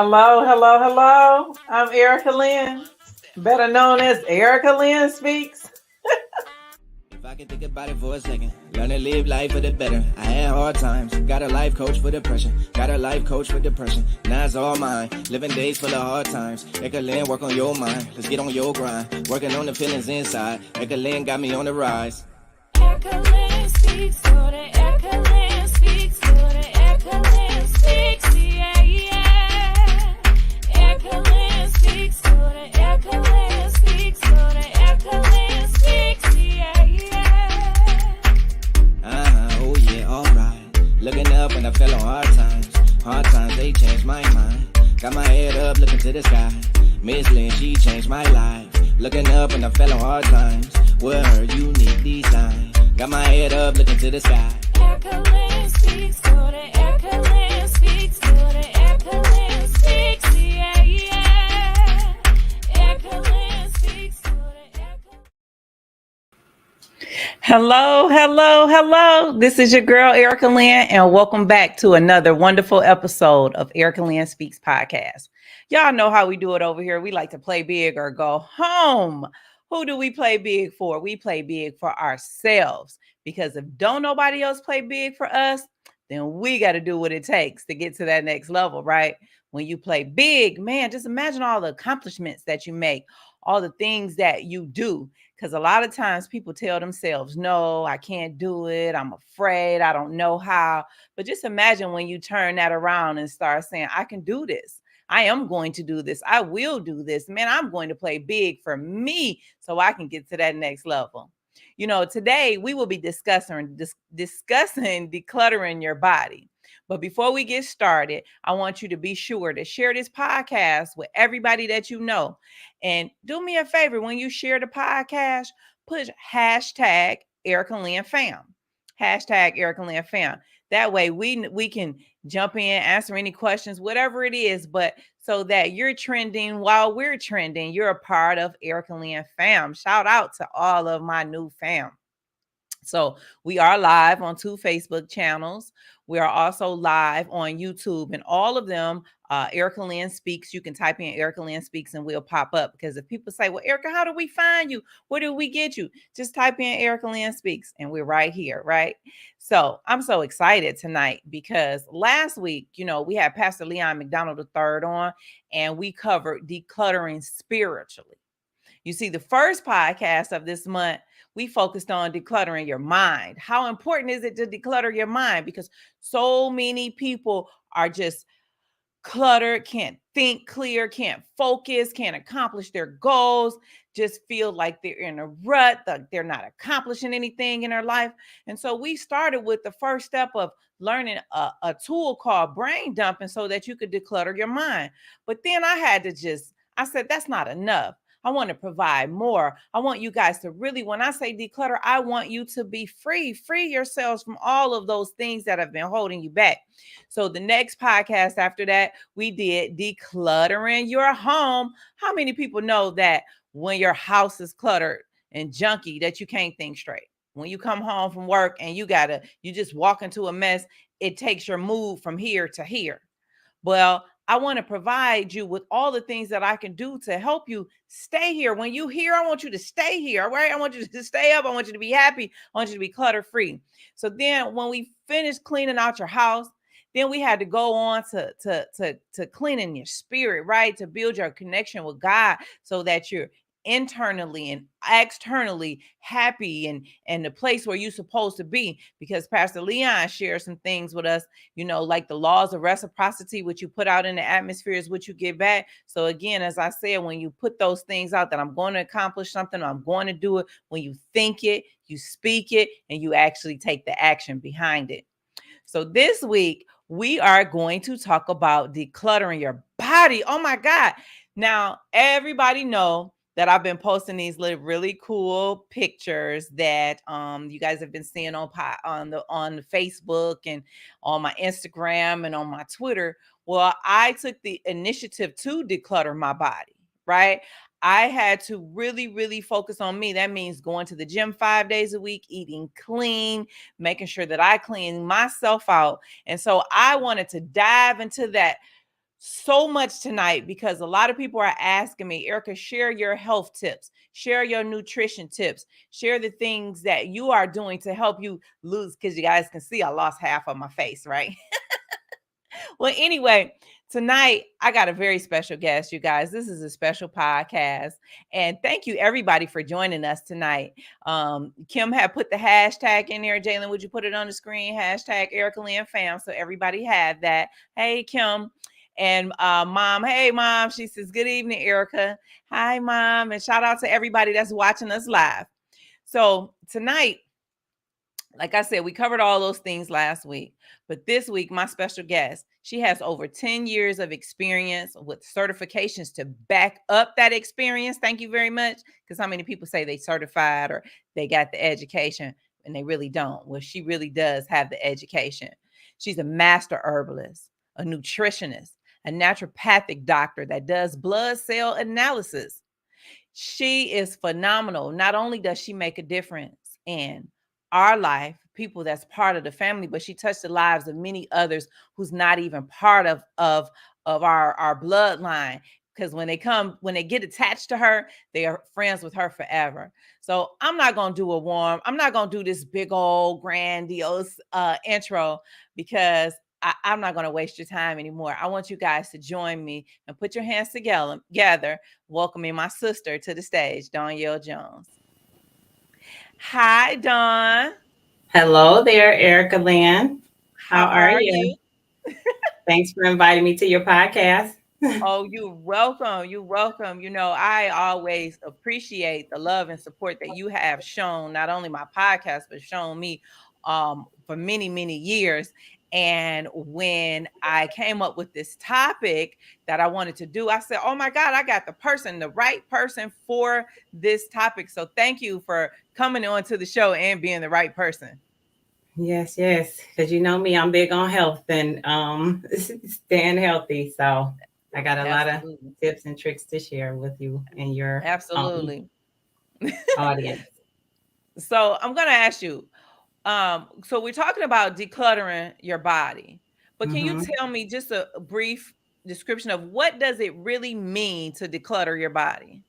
Hello, hello, hello. I'm Erica Lynn, better known as Erica Lynn Speaks. If I can think about it for a second, learn to live life for the better. I had hard times, got a life coach for depression, got a life coach for depression. Now it's all mine, living days full of hard times. Ekalin, work on your mind, let's get on your grind. Working on the feelings inside, Ekalin got me on the rise. Ekalin speaks, Lord, Ekalin speaks, Lord, Ekalin speaks, yeah, yeah. Ekalin speaks, Lord, Ekalin speaks, Lord, Ekalin speaks, yeah, yeah. Oh yeah, alright. Looking up and I fell on hard times. Hard times, they changed my mind. Got my head up, looking to the sky. Miss Lynn, she changed my life. Looking up and I fell on hard times. With her unique design. Got my head up, looking to the sky. Ekalin speaks, Lord, Ekalin speaks, Lord, Ekalin speaks, yeah, yeah. Ekalin speaks, Lord, Ekalin. Hello, hello, hello. This is your girl, Erica Lynn, and welcome back to another wonderful episode of Erica Lynn Speaks podcast. Y'all know how we do it over here. We like to play big or go home. Who do we play big for? We play big for ourselves because if don't nobody else play big for us, then we got to do what it takes to get to that next level, right? When you play big, man, just imagine all the accomplishments that you make, all the things that you do. Because a lot of times people tell themselves, no, I can't do it. I'm afraid. I don't know how. But just imagine when you turn that around and start saying, I can do this. I am going to do this. I will do this. Man, I'm going to play big for me so I can get to that next level. You know, today we will be discussing decluttering your body. But before we get started, I want you to be sure to share this podcast with everybody that you know. And do me a favor, when you share the podcast, put hashtag Erica Lynn Fam. Hashtag Erica Lynn Fam. That way we can jump in, answer any questions, whatever it is, but so that you're trending while we're trending, you're a part of Erica Lynn Fam. Shout out to all of my new fam. So we are live on 2 Facebook channels. We are also live on YouTube, and all of them, Erica Lynn Speaks. You can type in Erica Lynn Speaks and we'll pop up, because if people say, well, Erica, how do we find you? Where do we get you? Just type in Erica Lynn Speaks and we're right here, right? So I'm so excited tonight because last week, you know, we had Pastor Leon McDonald III on, and we covered decluttering spiritually. You see, the first podcast of this month, we focused on decluttering your mind. How important is it to declutter your mind? Because so many people are just cluttered, can't think clear, can't focus, can't accomplish their goals, just feel like they're in a rut, they're not accomplishing anything in their life. And so we started with the first step of learning a tool called brain dumping so that you could declutter your mind. But then I said, that's not enough. I want to provide more. I want you guys to really, when I say declutter, I want you to be free yourselves from all of those things that have been holding you back. So the next podcast after that, we did decluttering your home. How many people know that when your house is cluttered and junky, that you can't think straight? When you come home from work and you just walk into a mess, it takes your mood from here to here. Well, I want to provide you with all the things that I can do to help you stay here. When you here, I want you to stay here, right? I want you to stay up. I want you to be happy. I want you to be clutter free. So then when we finished cleaning out your house, then we had to go on to cleaning your spirit, right? To build your connection with God so that you're internally and externally happy and the place where you're supposed to be. Because Pastor Leon shared some things with us, you know, like the laws of reciprocity. What you put out in the atmosphere is what you get back. So again, as I said, when you put those things out that I'm going to accomplish something, I'm going to do it, when you think it, you speak it, and you actually take the action behind it. So this week we are going to talk about decluttering your body. Oh my God. Now, everybody know that I've been posting these really cool pictures that you guys have been seeing on the Facebook and on my Instagram and on my Twitter. Well, I took the initiative to declutter my body, right? I had to really, really focus on me. That means going to the gym 5 days a week, eating clean, making sure that I clean myself out. And so I wanted to dive into that so much tonight because a lot of people are asking me, Erica, share your health tips, share your nutrition tips, share the things that you are doing to help you lose. Because you guys can see I lost half of my face, right? Well, anyway, tonight I got a very special guest, you guys. This is a special podcast. And thank you, everybody, for joining us tonight. Kim had put the hashtag in there. Jalen, would you put it on the screen? Hashtag Erica Lynn Fam. So everybody had that. Hey, Kim. And mom, hey, mom. She says, good evening, Erica. Hi, mom. And shout out to everybody that's watching us live. So tonight, like I said, we covered all those things last week. But this week, my special guest, she has over 10 years of experience with certifications to back up that experience. Thank you very much. Because how many people say they certified or they got the education and they really don't? Well, she really does have the education. She's a master herbalist, a nutritionist, a naturopathic doctor that does blood cell analysis. She is phenomenal. Not only does she make a difference in our life, people that's part of the family, but she touched the lives of many others who's not even part of our bloodline. Because when they get attached to her, they are friends with her forever. So I'm not gonna do I'm not gonna do this big old grandiose intro because I'm not going to waste your time anymore. I want you guys to join me and put your hands together, welcoming my sister to the stage, Dawnyale Jones. Hi, Dawn. Hello there, Erica Lynn. How How are are you? you? Thanks for inviting me to your podcast. Oh, you're welcome. You're welcome. I always appreciate the love and support that you have shown, not only my podcast, but shown me for many, many years. And when I came up with this topic that I wanted to do, I said, oh my God, I got the right person for this topic. So thank you for coming on to the show and being the right person. Yes, yes. Because you know me, I'm big on health and staying healthy. So I got a lot of Absolutely. tips and tricks to share with you and your Absolutely. audience. So I'm going to ask you, so we're talking about decluttering your body, but can you hmm tell me just a brief description of what does it really mean to declutter your body?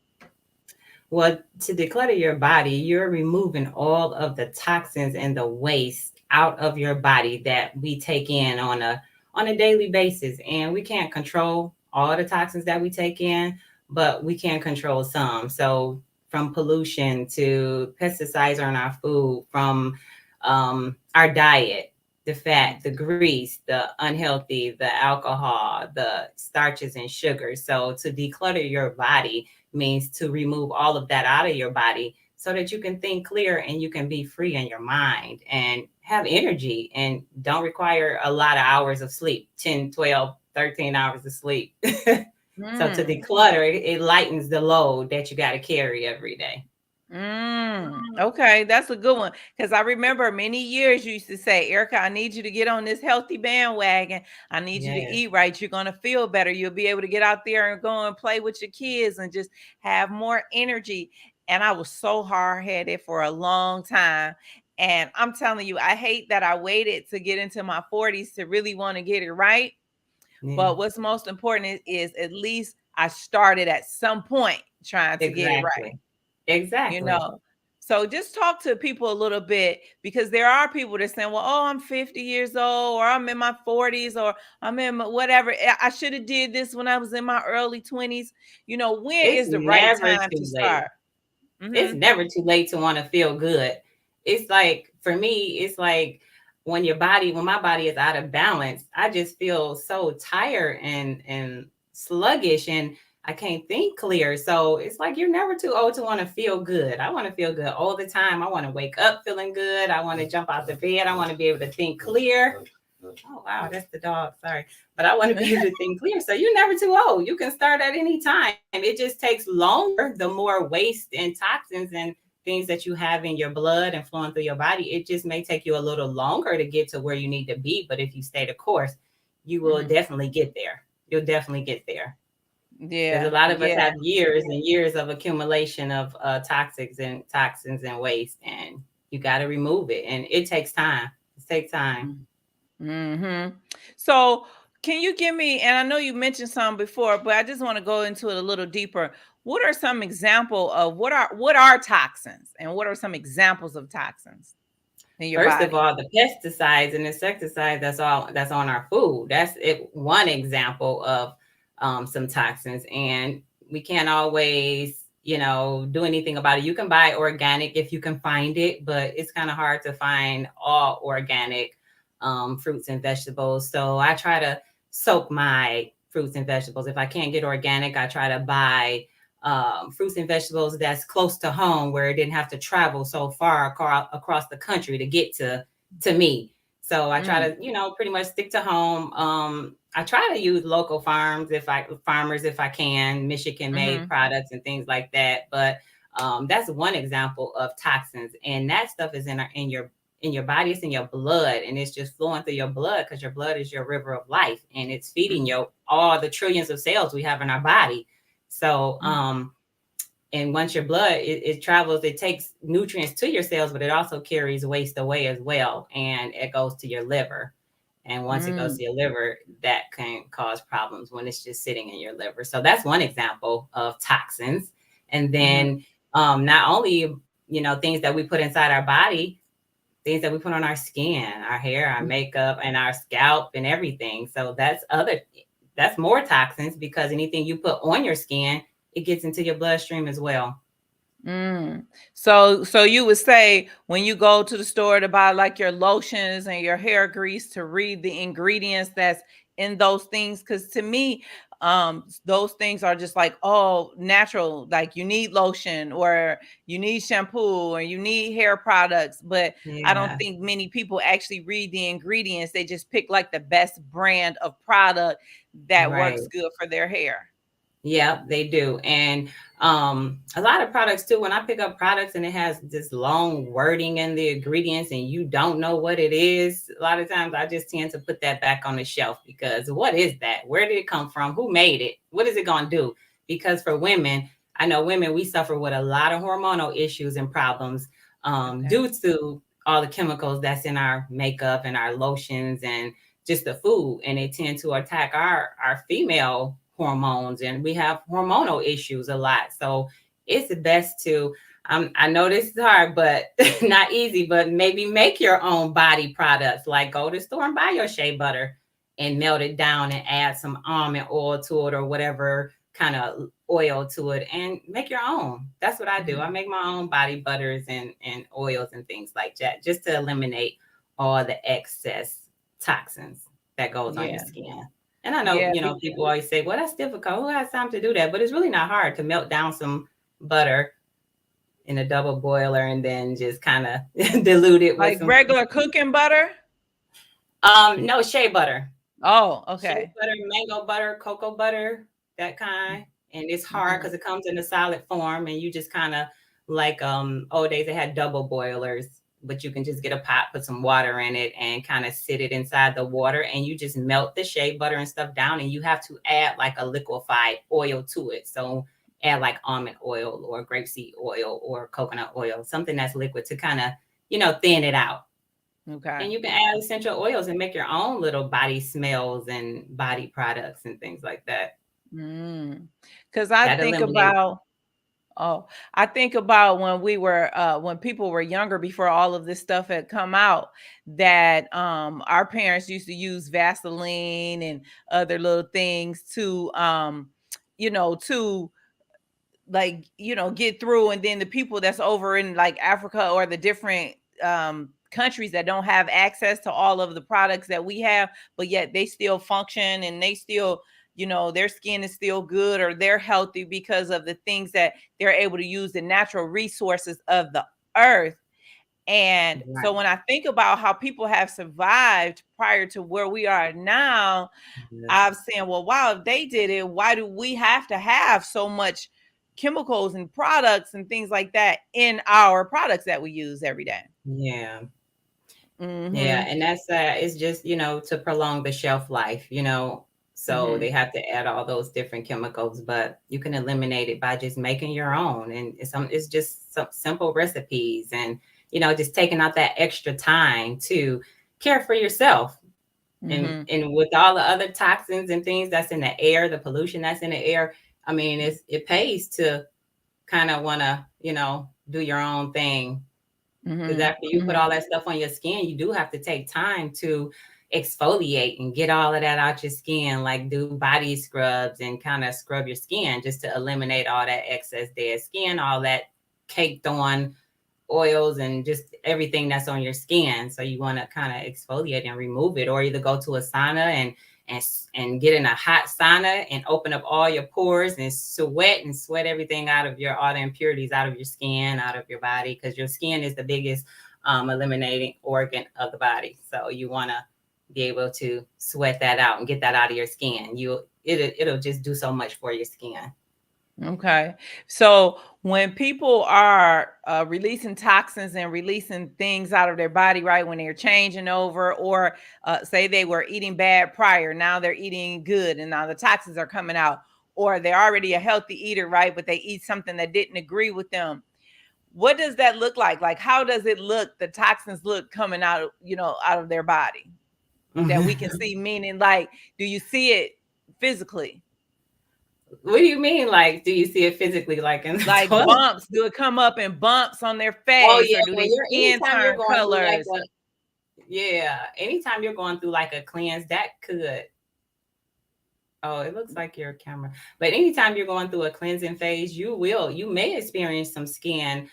Well, to declutter your body, you're removing all of the toxins and the waste out of your body that we take in on a daily basis. And we can't control all the toxins that we take in, but we can control some. So from pollution to pesticides on our food, from our diet, the fat, the grease, the unhealthy, the alcohol, the starches and sugars. So to declutter your body means to remove all of that out of your body so that you can think clear and you can be free in your mind and have energy and don't require a lot of hours of sleep, 10, 12, 13 hours of sleep. So to Mm, declutter, it lightens the load that you got to carry every day. okay, that's a good one. Because I remember many years you used to say, Erica, I need you to get on this healthy bandwagon. I need you to Yes. eat right. You're going to feel better. You'll be able to get out there and go and play with your kids and just have more energy. And I was so hard headed for a long time. And I'm telling you, I hate that I waited to get into my 40s to really want to get it right. Yeah. But what's most important is at least I started at some point trying to get it right. Exactly. you Exactly. know. So just talk to people a little bit because there are people that saying, well, oh, I'm 50 years old or I'm in my 40s or I'm in whatever. I should have did this when I was in my early 20s. When It's is the right never time to too late. start? It's Mm-hmm. never too late to want to feel good. It's like for me, it's like when my body is out of balance, I just feel so tired and sluggish and I can't think clear. So it's like you're never too old to want to feel good. I want to feel good all the time. I want to wake up feeling good. I want to jump out the bed. I want to be able to think clear. Oh wow, that's the dog. Sorry. But I want to be able to think clear. So you're never too old. You can start at any time. It just takes longer the more waste and toxins and things that you have in your blood and flowing through your body. It just may take you a little longer to get to where you need to be. But if you stay the course, you will Mm-hmm. definitely get there. You'll definitely get there. Because a Yeah, lot of us yeah. have years and years of accumulation of toxins and waste, and you got to remove it. And it takes time. It takes time. Mm-hmm. So can you give me, and I know you mentioned some before, but I just want to go into it a little deeper. What are some example of what are toxins, and what are some examples of toxins in your First of body? all, the pesticides and insecticides that's on our food. That's it, one example of some toxins, and we can't always, do anything about it. You can buy organic if you can find it, but it's kind of hard to find all organic fruits and vegetables. So I try to soak my fruits and vegetables. If I can't get organic, I try to buy fruits and vegetables that's close to home, where it didn't have to travel so far across the country to get to me. So I try to, pretty much stick to home. I try to use local farmers if I can, Michigan made Mm-hmm. products and things like that. But that's one example of toxins, and that stuff is in your body. It's in your blood, and it's just flowing through your blood, because your blood is your river of life, and it's feeding all the trillions of cells we have in our body. So, and once your blood, it travels, it takes nutrients to your cells, but it also carries waste away as well. And it goes to your liver. And once it goes to your liver, that can cause problems when it's just sitting in your liver. So that's one example of toxins. And then not only, things that we put inside our body, things that we put on our skin, our hair, our makeup, and our scalp and everything. So that's more toxins, because anything you put on your skin, it gets into your bloodstream as well. So you would say, when you go to the store to buy like your lotions and your hair grease, to read the ingredients that's in those things, because to me, those things are just like, oh, natural, like you need lotion or you need shampoo or you need hair products, but I don't Yeah, think many people actually read the ingredients. They just pick like the best brand of product that right. works good for their hair. Yeah, they do. And a lot of products too, when I pick up products and it has this long wording in the ingredients and you don't know what it is, a lot of times I just tend to put that back on the shelf, because what is that? Where did it come from? Who made it? What is it going to do? Because for women, I know women, we suffer with a lot of hormonal issues and problems Okay. due to all the chemicals that's in our makeup and our lotions and just the food, and they tend to attack our female hormones, and we have hormonal issues a lot. So it's best to I know this is hard, but not easy, but maybe make your own body products. Like go to the store and buy your shea butter and melt it down and add some almond oil to it, or whatever kind of oil to it, and make your own. That's what I do. I make my own body butters and oils and things like that, just to eliminate all the excess toxins that goes on your Yeah. skin. And I know, Yeah. people always say, well, that's difficult. Who has time to do that? But it's really not hard to melt down some butter in a double boiler and then just kind of dilute it with Like some, regular cooking butter? no, shea butter. Oh, Shea okay. butter, mango butter, cocoa butter, that kind. And it's hard Mhm. because it comes in a solid form, and you just kind of like old days they had double boilers, but you can just get a pot, put some water in it, and kind of sit it inside the water, and you just melt the shea butter and stuff down, and you have to add like a liquefied oil to it. So add like almond oil or grapeseed oil or coconut oil, something that's liquid, to kind of, thin it out. Okay. And you can add essential oils and make your own little body smells and body products and things like that. Because I That think eliminates. about, oh, I think about when people were younger, before all of this stuff had come out, that our parents used to use Vaseline and other little things to to like get through, and then the people that's over in like Africa or the different countries that don't have access to all of the products that we have, but yet they still function, and they still, their skin is still good, or they're healthy because of the things that they're able to use, the natural resources of the earth. And so Right. when I think about how people have survived prior to where we are now, Yes. I'm saying, well, wow, if they did it, why do we have to have so much chemicals and products and things like that in our products that we use every day? Yeah. Yeah. Mm-hmm. And that's it's just, to prolong the shelf life, so Mm-hmm. they have to add all those different chemicals, but you can eliminate it by just making your own. And it's just some simple recipes, and, just taking out that extra time to care for yourself. Mm-hmm. And with all the other toxins and things that's in the air, the pollution that's in the air, I mean, it pays to kind of want to, do your own thing. Because Mm-hmm. after you put Mm-hmm. all that stuff on your skin, you do have to take time to exfoliate and get all of that out your skin, like do body scrubs and kind of scrub your skin just to eliminate all that excess dead skin, all that caked on oils and just everything that's on your skin. So you want to kind of exfoliate and remove it, or either go to a sauna and get in a hot sauna and open up all your pores and sweat everything out of all the impurities out of your skin, out of your body, because your skin is the biggest eliminating organ of the body. So you want to be able to sweat that out and get that out of your skin. It'll just do so much for your skin. Okay. So when people are releasing toxins and releasing things out of their body, right, when they're changing over, or say they were eating bad prior, now they're eating good and now the toxins are coming out, or they're already a healthy eater, right, but they eat something that didn't agree with them. What does that look like? Like, how does it look? The toxins look coming out, out of their body that we can see, meaning like, do you see it physically? What do you mean? Like, do you see it physically, like in the Like toilet? bumps, do it come up in bumps on their Oh face, yeah, or do when they you're skin anytime you're turn going through like colors? anytime you're going through like a cleanse, that could. Oh, it looks like your camera. But anytime you're going through a cleansing phase, you may experience some skin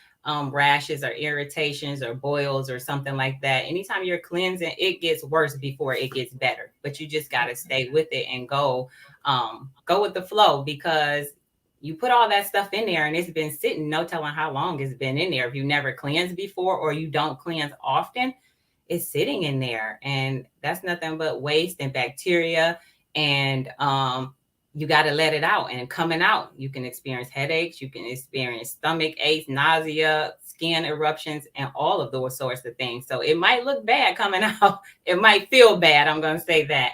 rashes or irritations or boils or something like that. Anytime you're cleansing, it gets worse before it gets better. But you just got to stay with it and go with the flow, because you put all that stuff in there and it's been sitting, no telling how long it's been in there. If you never cleansed before or you don't cleanse often, it's sitting in there, and that's nothing but waste and bacteria. And you got to let it out, and coming out, you can experience headaches, you can experience stomach aches, nausea, skin eruptions, and all of those sorts of things. So it might look bad coming out, it might feel bad, I'm going to say that,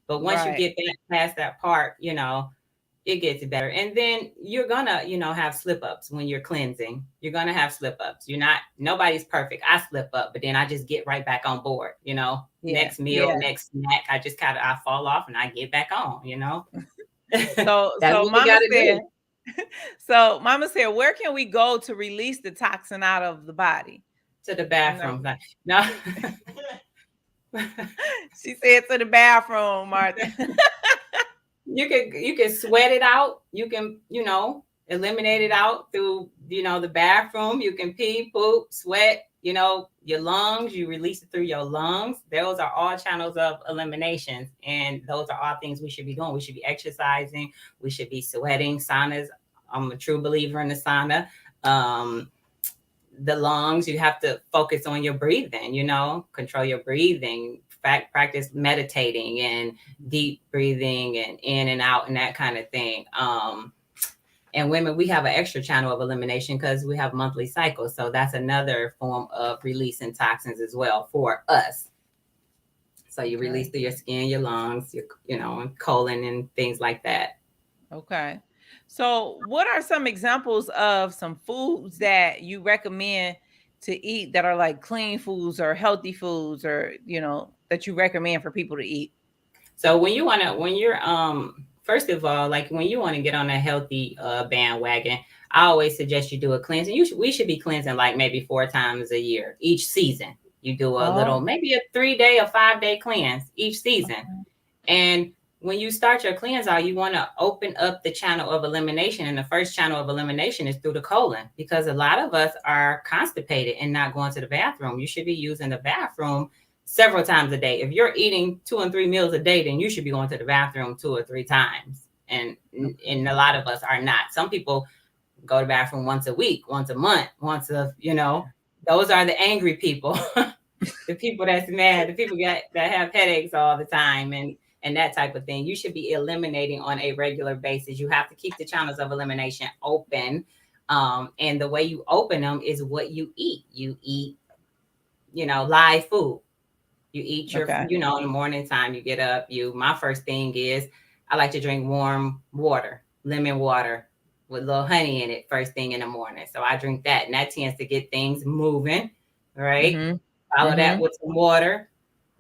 but once you Right. get past that part, it gets better. And then you're gonna, have slip ups when you're cleansing. You're gonna have slip ups. Nobody's perfect. I slip up, but then I just get right back on board. Yeah. Next meal, Yeah. next snack, I fall off and I get back on. So That's so what we mama gotta said, do. mama said, where can we go to release the toxin out of the body? To the You know, bathroom. No. she said to the bathroom, Martha. You can sweat it out. You can, eliminate it out through, the bathroom. You can pee, poop, sweat, your lungs, you release it through your lungs. Those are all channels of elimination. And those are all things we should be doing. We should be exercising. We should be sweating. Saunas. I'm a true believer in the sauna. The lungs, you have to focus on your breathing, control your breathing, practice meditating and deep breathing and in and out and that kind of thing. And women, we have an extra channel of elimination because we have monthly cycles. So that's another form of releasing toxins as well for us. So you release through your skin, your lungs, and colon and things like that. Okay. So what are some examples of some foods that you recommend to eat that are like clean foods or healthy foods, or that you recommend for people to eat? So when you're first of all, like when you want to get on a healthy bandwagon, I always suggest you do a cleansing. We should be cleansing like maybe 4 times a year each season. You do a little, Oh, maybe a 3-day or 5-day cleanse each season. okay. And when you start your cleanse out, you want to open up the channel of elimination. And the first channel of elimination is through the colon, because a lot of us are constipated and not going to the bathroom. You should be using the bathroom several times a day. If you're eating 2 and 3 meals a day, then you should be going to the bathroom 2 or 3 times. And a lot of us are not. Some people go to the bathroom once a week, once a month, those are the angry people. The people that's mad, the people that have headaches all the time and that type of thing. You should be eliminating on a regular basis. You have to keep the channels of elimination open. And the way you open them is what you eat. You eat, live food. You eat your, Okay. in the morning time, you get up, my first thing is I like to drink warm water, lemon water with a little honey in it first thing in the morning. So I drink that, and that tends to get things moving, right? Mm-hmm. Follow that Mm-hmm. with some water.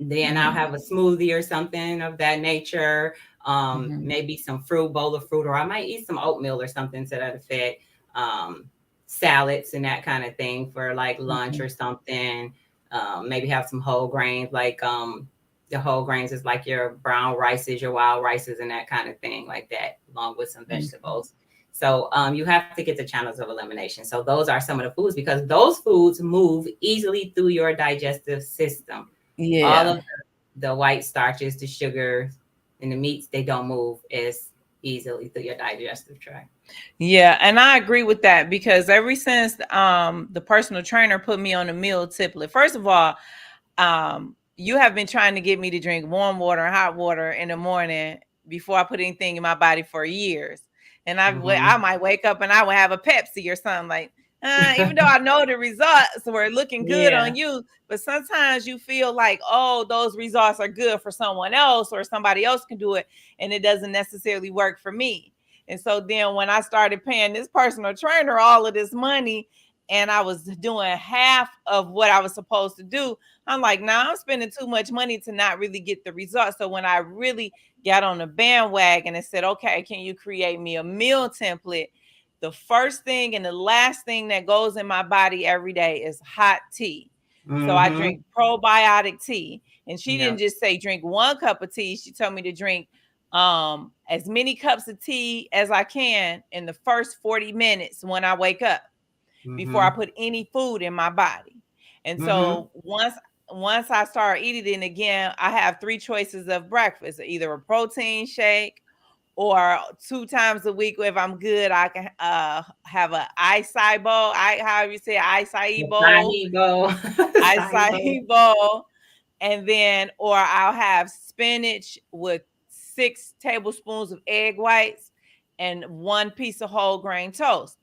Then I'll have a smoothie or something of that nature. Maybe some fruit, bowl of fruit, or I might eat some oatmeal or something to that effect. Salads and that kind of thing for like lunch or something. Maybe have some whole grains, like the whole grains is like your brown rices, your wild rices, and that kind of thing, like that, along with some vegetables. So you have to get the channels of elimination. So those are some of the foods, because those foods move easily through your digestive system. All Yeah. of the white starches, the sugar, and the meats, they don't move as easily through your digestive tract. Yeah, and I agree with that because ever since the personal trainer put me on a meal template, first of all, you have been trying to get me to drink warm water and hot water in the morning before I put anything in my body for years. And I might wake up and I would have a Pepsi or something like, even though I know the results were looking good Yeah. on you, but sometimes you feel like, oh, those results are good for someone else or somebody else can do it, and it doesn't necessarily work for me. And so then when I started paying this personal trainer all of this money and I was doing half of what I was supposed to do, I'm like, nah, I'm spending too much money to not really get the results. So when I really got on the bandwagon and said, okay, can you create me a meal template? The first thing and the last thing that goes in my body every day is hot tea. So I drink probiotic tea. And she didn't just say drink 1 cup of tea. She told me to drink as many cups of tea as I can in the first 40 minutes when I wake up before I put any food in my body. And so once I start eating it again, I have 3 choices of breakfast, either a protein shake or 2 times a week. If I'm good, I can have a acai bowl. However you say acai bowl, Acai bowl. acai bowl, and then or I'll have spinach with 6 tablespoons of egg whites and 1 piece of whole grain toast.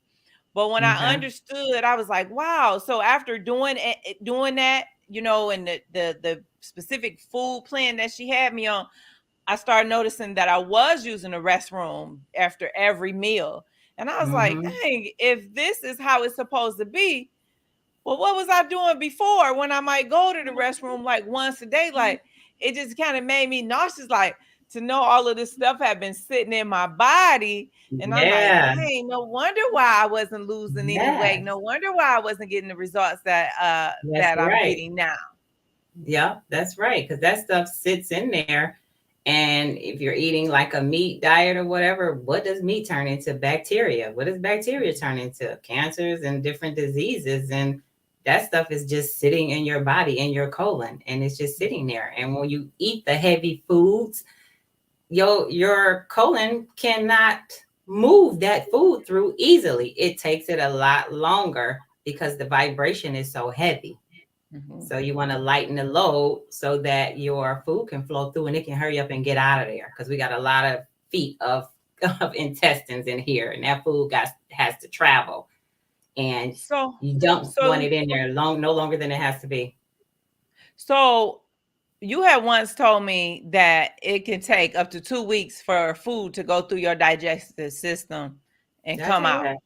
But when I understood, I was like, wow. So after doing that, and the specific food plan that she had me on, I started noticing that I was using the restroom after every meal. And I was like, dang, if this is how it's supposed to be, well, what was I doing before when I might go to the restroom like once a day? Like it just kind of made me nauseous, like to know all of this stuff had been sitting in my body. And I'm like, Yeah. dang, no wonder why I wasn't losing any weight. Yes. No wonder why I wasn't getting the results that That's I'm right. getting now. Yeah, that's right. Because that stuff sits in there. And if you're eating like a meat diet or whatever, what does meat turn into? Bacteria. What does bacteria turn into? Cancers and different diseases. And that stuff is just sitting in your body, in your colon, and it's just sitting there. And when you eat the heavy foods, your colon cannot move that food through easily. It takes it a lot longer because the vibration is so heavy. So you want to lighten the load so that your food can flow through and it can hurry up and get out of there, because we got a lot of feet of intestines in here, and that food has to travel, and you don't want it in there no longer than it has to be. So you had once told me that it can take up to 2 weeks for food to go through your digestive system and come out.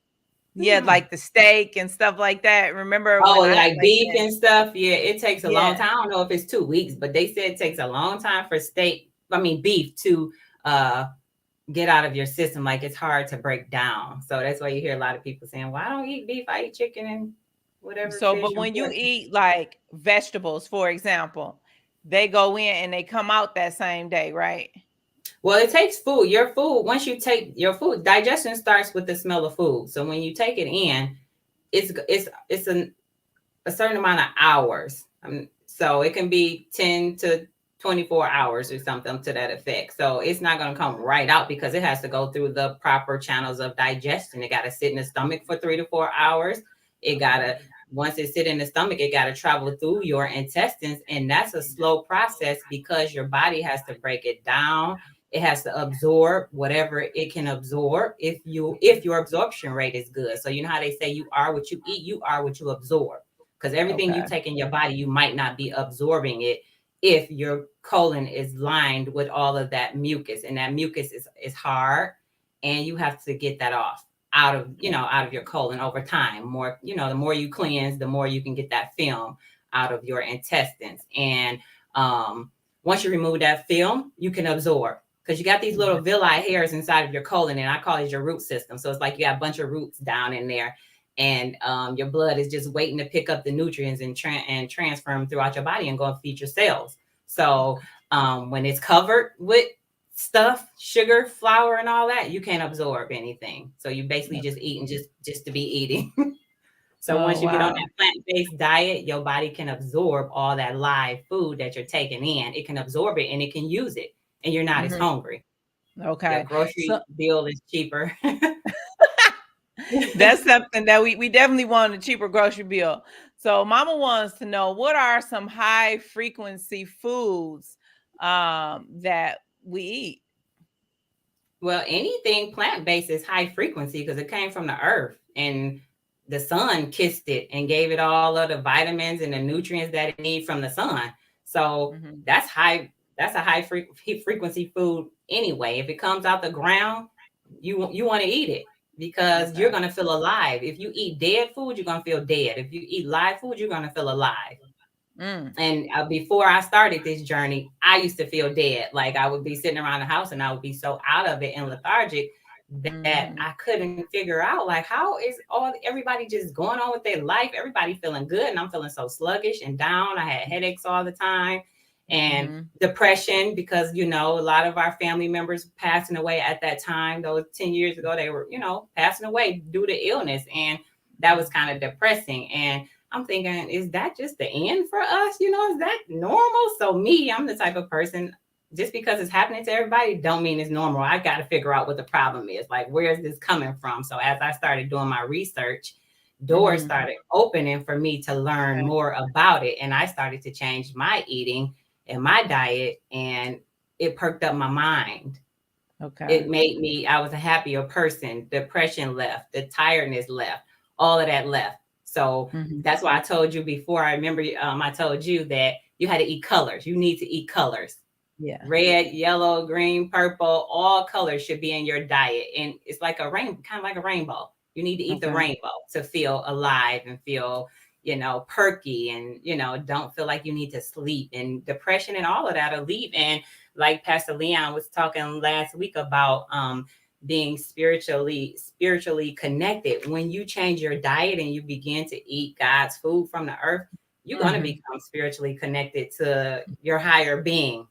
Yeah, like the steak and stuff like that. Remember when like beef and stuff? Yeah, it takes a long time. I don't know if it's 2 weeks, but they said it takes a long time for beef to get out of your system. Like it's hard to break down. So that's why you hear a lot of people saying, well, I don't eat beef, I eat chicken and whatever. So, but when you eat like vegetables, for example, they go in and they come out that same day, right? Well, it takes food. Your food, once you take your food, digestion starts with the smell of food. So when you take it in, it's a certain amount of hours. So it can be 10 to 24 hours or something to that effect. So it's not going to come right out because it has to go through the proper channels of digestion. It got to sit in the stomach for 3 to 4 hours. It got to, once it sit in the stomach, it got to travel through your intestines. And that's a slow process because your body has to break it down. It has to absorb whatever it can absorb if your absorption rate is good. So you know how they say you are what you eat, you are what you absorb. Because everything you take in your body, you might not be absorbing it if your colon is lined with all of that mucus. And that mucus is hard, and you have to get that off out of your colon over time. The more you cleanse, the more you can get that film out of your intestines. And Once you remove that film, you can absorb, because you got these little villi hairs inside of your colon, and I call it your root system. So it's like you got a bunch of roots down in there, and your blood is just waiting to pick up the nutrients and transfer them throughout your body and go and feed your cells. So when it's covered with stuff, sugar, flour, and all that, you can't absorb anything. So you basically just eating just to be eating. So once you get on that plant-based diet, your body can absorb all that live food that you're taking in. It can absorb it and it can use it, and you're not as hungry. Okay. Your grocery bill is cheaper. That's something that we definitely want, a cheaper grocery bill. So Mama wants to know, what are some high frequency foods that we eat? Well, anything plant-based is high frequency because it came from the earth, and the sun kissed it and gave it all of the vitamins and the nutrients that it needs from the sun. So that's a high frequency food anyway. If it comes out the ground, you want to eat it, because you're going to feel alive. If you eat dead food, you're going to feel dead. If you eat live food, you're going to feel alive. And before I started this journey, I used to feel dead. Like I would be sitting around the house and I would be so out of it and lethargic that I couldn't figure out, like, how is everybody just going on with their life? Everybody feeling good, and I'm feeling so sluggish and down. I had headaches all the time and depression, because, a lot of our family members passing away at that time. Those 10 years ago, they were, passing away due to illness. And that was kind of depressing. And I'm thinking, is that just the end for us? Is that normal? So I'm the type of person, just because it's happening to everybody, don't mean it's normal. I got to figure out what the problem is. Like, where is this coming from? So as I started doing my research, doors started opening for me to learn more about it. And I started to change my eating and my diet, and it perked up my mind. Okay. It made I was a happier person. Depression left, the tiredness left, all of that left. So that's why I told you before. I remember I told you that you had to eat colors. You need to eat colors. Yeah. Red, yellow, green, purple, all colors should be in your diet. And it's like a rainbow, kind of like a rainbow. You need to eat the rainbow to feel alive and feel, perky, and, don't feel like you need to sleep, and depression and all of that will leave. And like Pastor Leon was talking last week about being spiritually connected. When you change your diet and you begin to eat God's food from the earth, you're going to become spiritually connected to your higher being.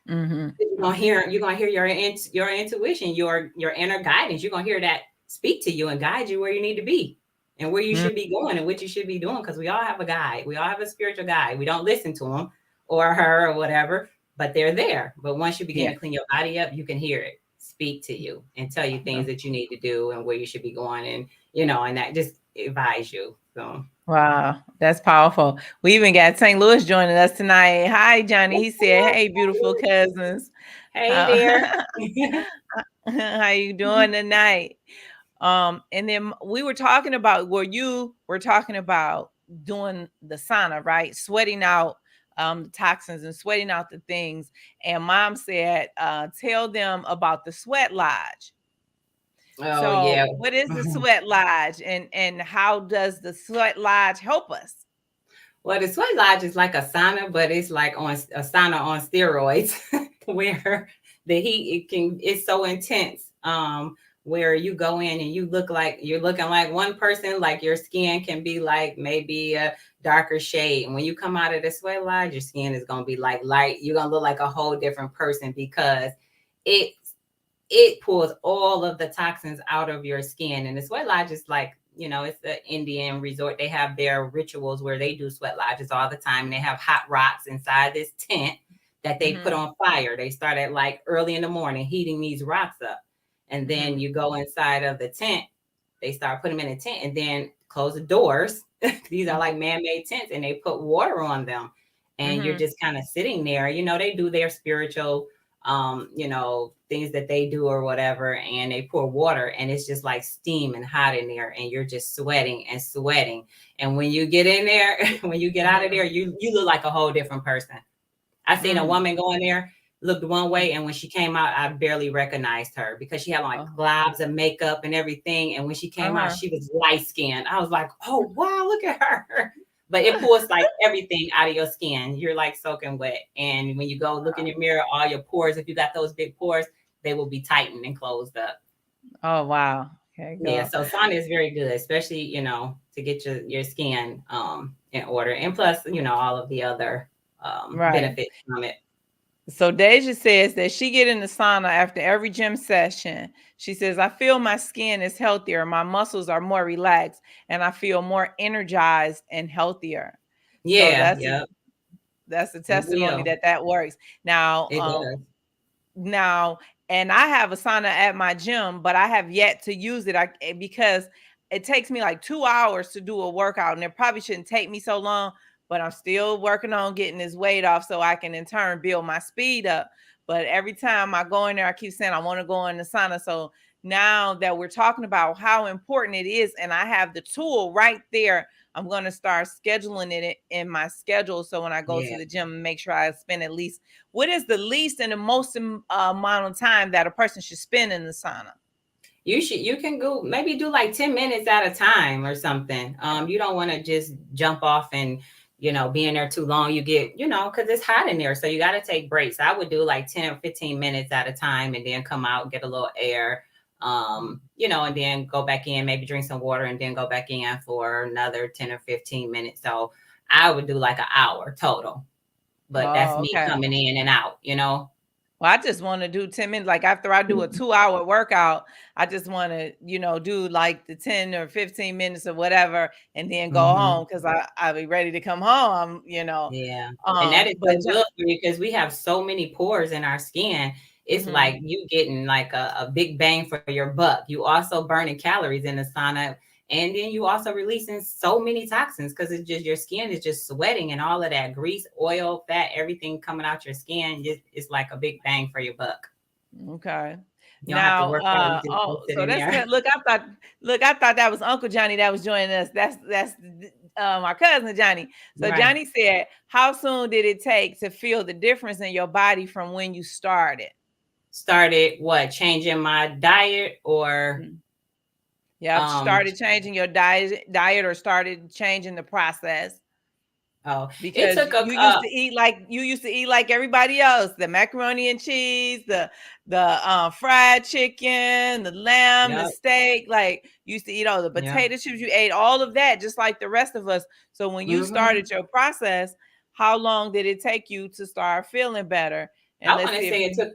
You're gonna hear your intuition, your inner guidance. You're gonna hear that speak to you and guide you where you need to be and where you should be going and what you should be doing. Because we all have a guide. We all have a spiritual guide. We don't listen to him or her or whatever, but they're there. But once you begin to clean your body up, you can hear it speak to you and tell you things that you need to do and where you should be going, and and that just advise you. So wow, that's powerful. We even got St. Louis joining us tonight. Hi, Johnny. He said, "Hey, beautiful cousins. Hey there. How you doing tonight?" And then we were talking about you were talking about doing the sauna, right? Sweating out the toxins and sweating out the things. And Mom said, tell them about the sweat lodge. What is the sweat lodge, and how does the sweat lodge help us? Well, the sweat lodge is like a sauna, but it's like a sauna on steroids, where the heat it's so intense. Where you go in and you're looking like one person, like your skin can be like maybe a darker shade. And when you come out of the sweat lodge, your skin is going to be like light. You're going to look like a whole different person, because it pulls all of the toxins out of your skin. And the sweat lodge is like, it's the Indian resort. They have their rituals where they do sweat lodges all the time. And they have hot rocks inside this tent that they put on fire. They start at like early in the morning heating these rocks up. And then you go inside of the tent. They start putting them in a tent and then close the doors. These are like man-made tents, and they put water on them. And you're just kind of sitting there. They do their spiritual, things that they do or whatever. And they pour water, and it's just like steam and hot in there. And you're just sweating and sweating. And when you get in there, when you get out of there, you look like a whole different person. I seen a woman go in there, looked one way, and when she came out, I barely recognized her, because she had like globs and makeup and everything. And when she came out, she was light skinned. I was like, oh wow, look at her. but it pulls like everything out of your skin. You're like soaking wet. And when you go look in your mirror, all your pores, if you got those big pores, they will be tightened and closed up. Oh wow. Okay, Yeah, go. so sauna is very good, especially, to get your skin in order. And plus, all of the other Right. benefits from it. So Deja says that she get in the sauna after every gym session. She says, I feel my skin is healthier, my muscles are more relaxed, and I feel more energized and healthier. So Yeah, yeah, that's a it testimony will. that works. Now, It does. now and I have a sauna at my gym, but I have yet to use it because it takes me like 2 hours to do a workout, and it probably shouldn't take me so long, but I'm still working on getting this weight off so I can in turn build my speed up. But every time I go in there, I keep saying I want to go in the sauna. So now that we're talking about how important it is, and I have the tool right there, I'm going to start scheduling it in my schedule. So when I go to Yeah. the gym, make sure I spend at least, what is the least and the most amount of time that a person should spend in the sauna? You can go maybe do like 10 minutes at a time or something. You don't want to just jump off and be in there too long. You get, because it's hot in there. So you got to take breaks. I would do like 10 or 15 minutes at a time and then come out, get a little air, and then go back in, maybe drink some water and then go back in for another 10 or 15 minutes. So I would do like an hour total, but that's Oh, me okay. coming in and out. Well, I just want to do 10 minutes. Like after I do a 2 hour workout, I just want to, do like the 10 or 15 minutes or whatever, and then go Mhm. home because I'll be ready to come home, Yeah. And that is But so good for you because we have so many pores in our skin. It's mhm. like you getting like a big bang for your buck. You also burning calories in the sauna. And then you also releasing so many toxins because it's just your skin is just sweating and all of that grease, oil, fat, everything coming out your skin. It's like a big bang for your buck. Okay. You don't have to Now, work out. You just go sit so in that's there. good. Look, I thought that was Uncle Johnny that was joining us. That's my cousin Johnny. So Right. Johnny said, "How soon did it take to feel the difference in your body from when you started?" Started what? Changing my diet or Mhm. Yep, um started changing your diet or started changing the process. oh, it Because took a you used to eat like everybody else, the macaroni and cheese, the fried chicken, the lamb, the yep, steak, like you used to eat all the yep. potato chips, you ate all of that just like the rest of us. So when you Hmm. started your process, how long did it take you to start feeling better? And I let's want to see if say it you took,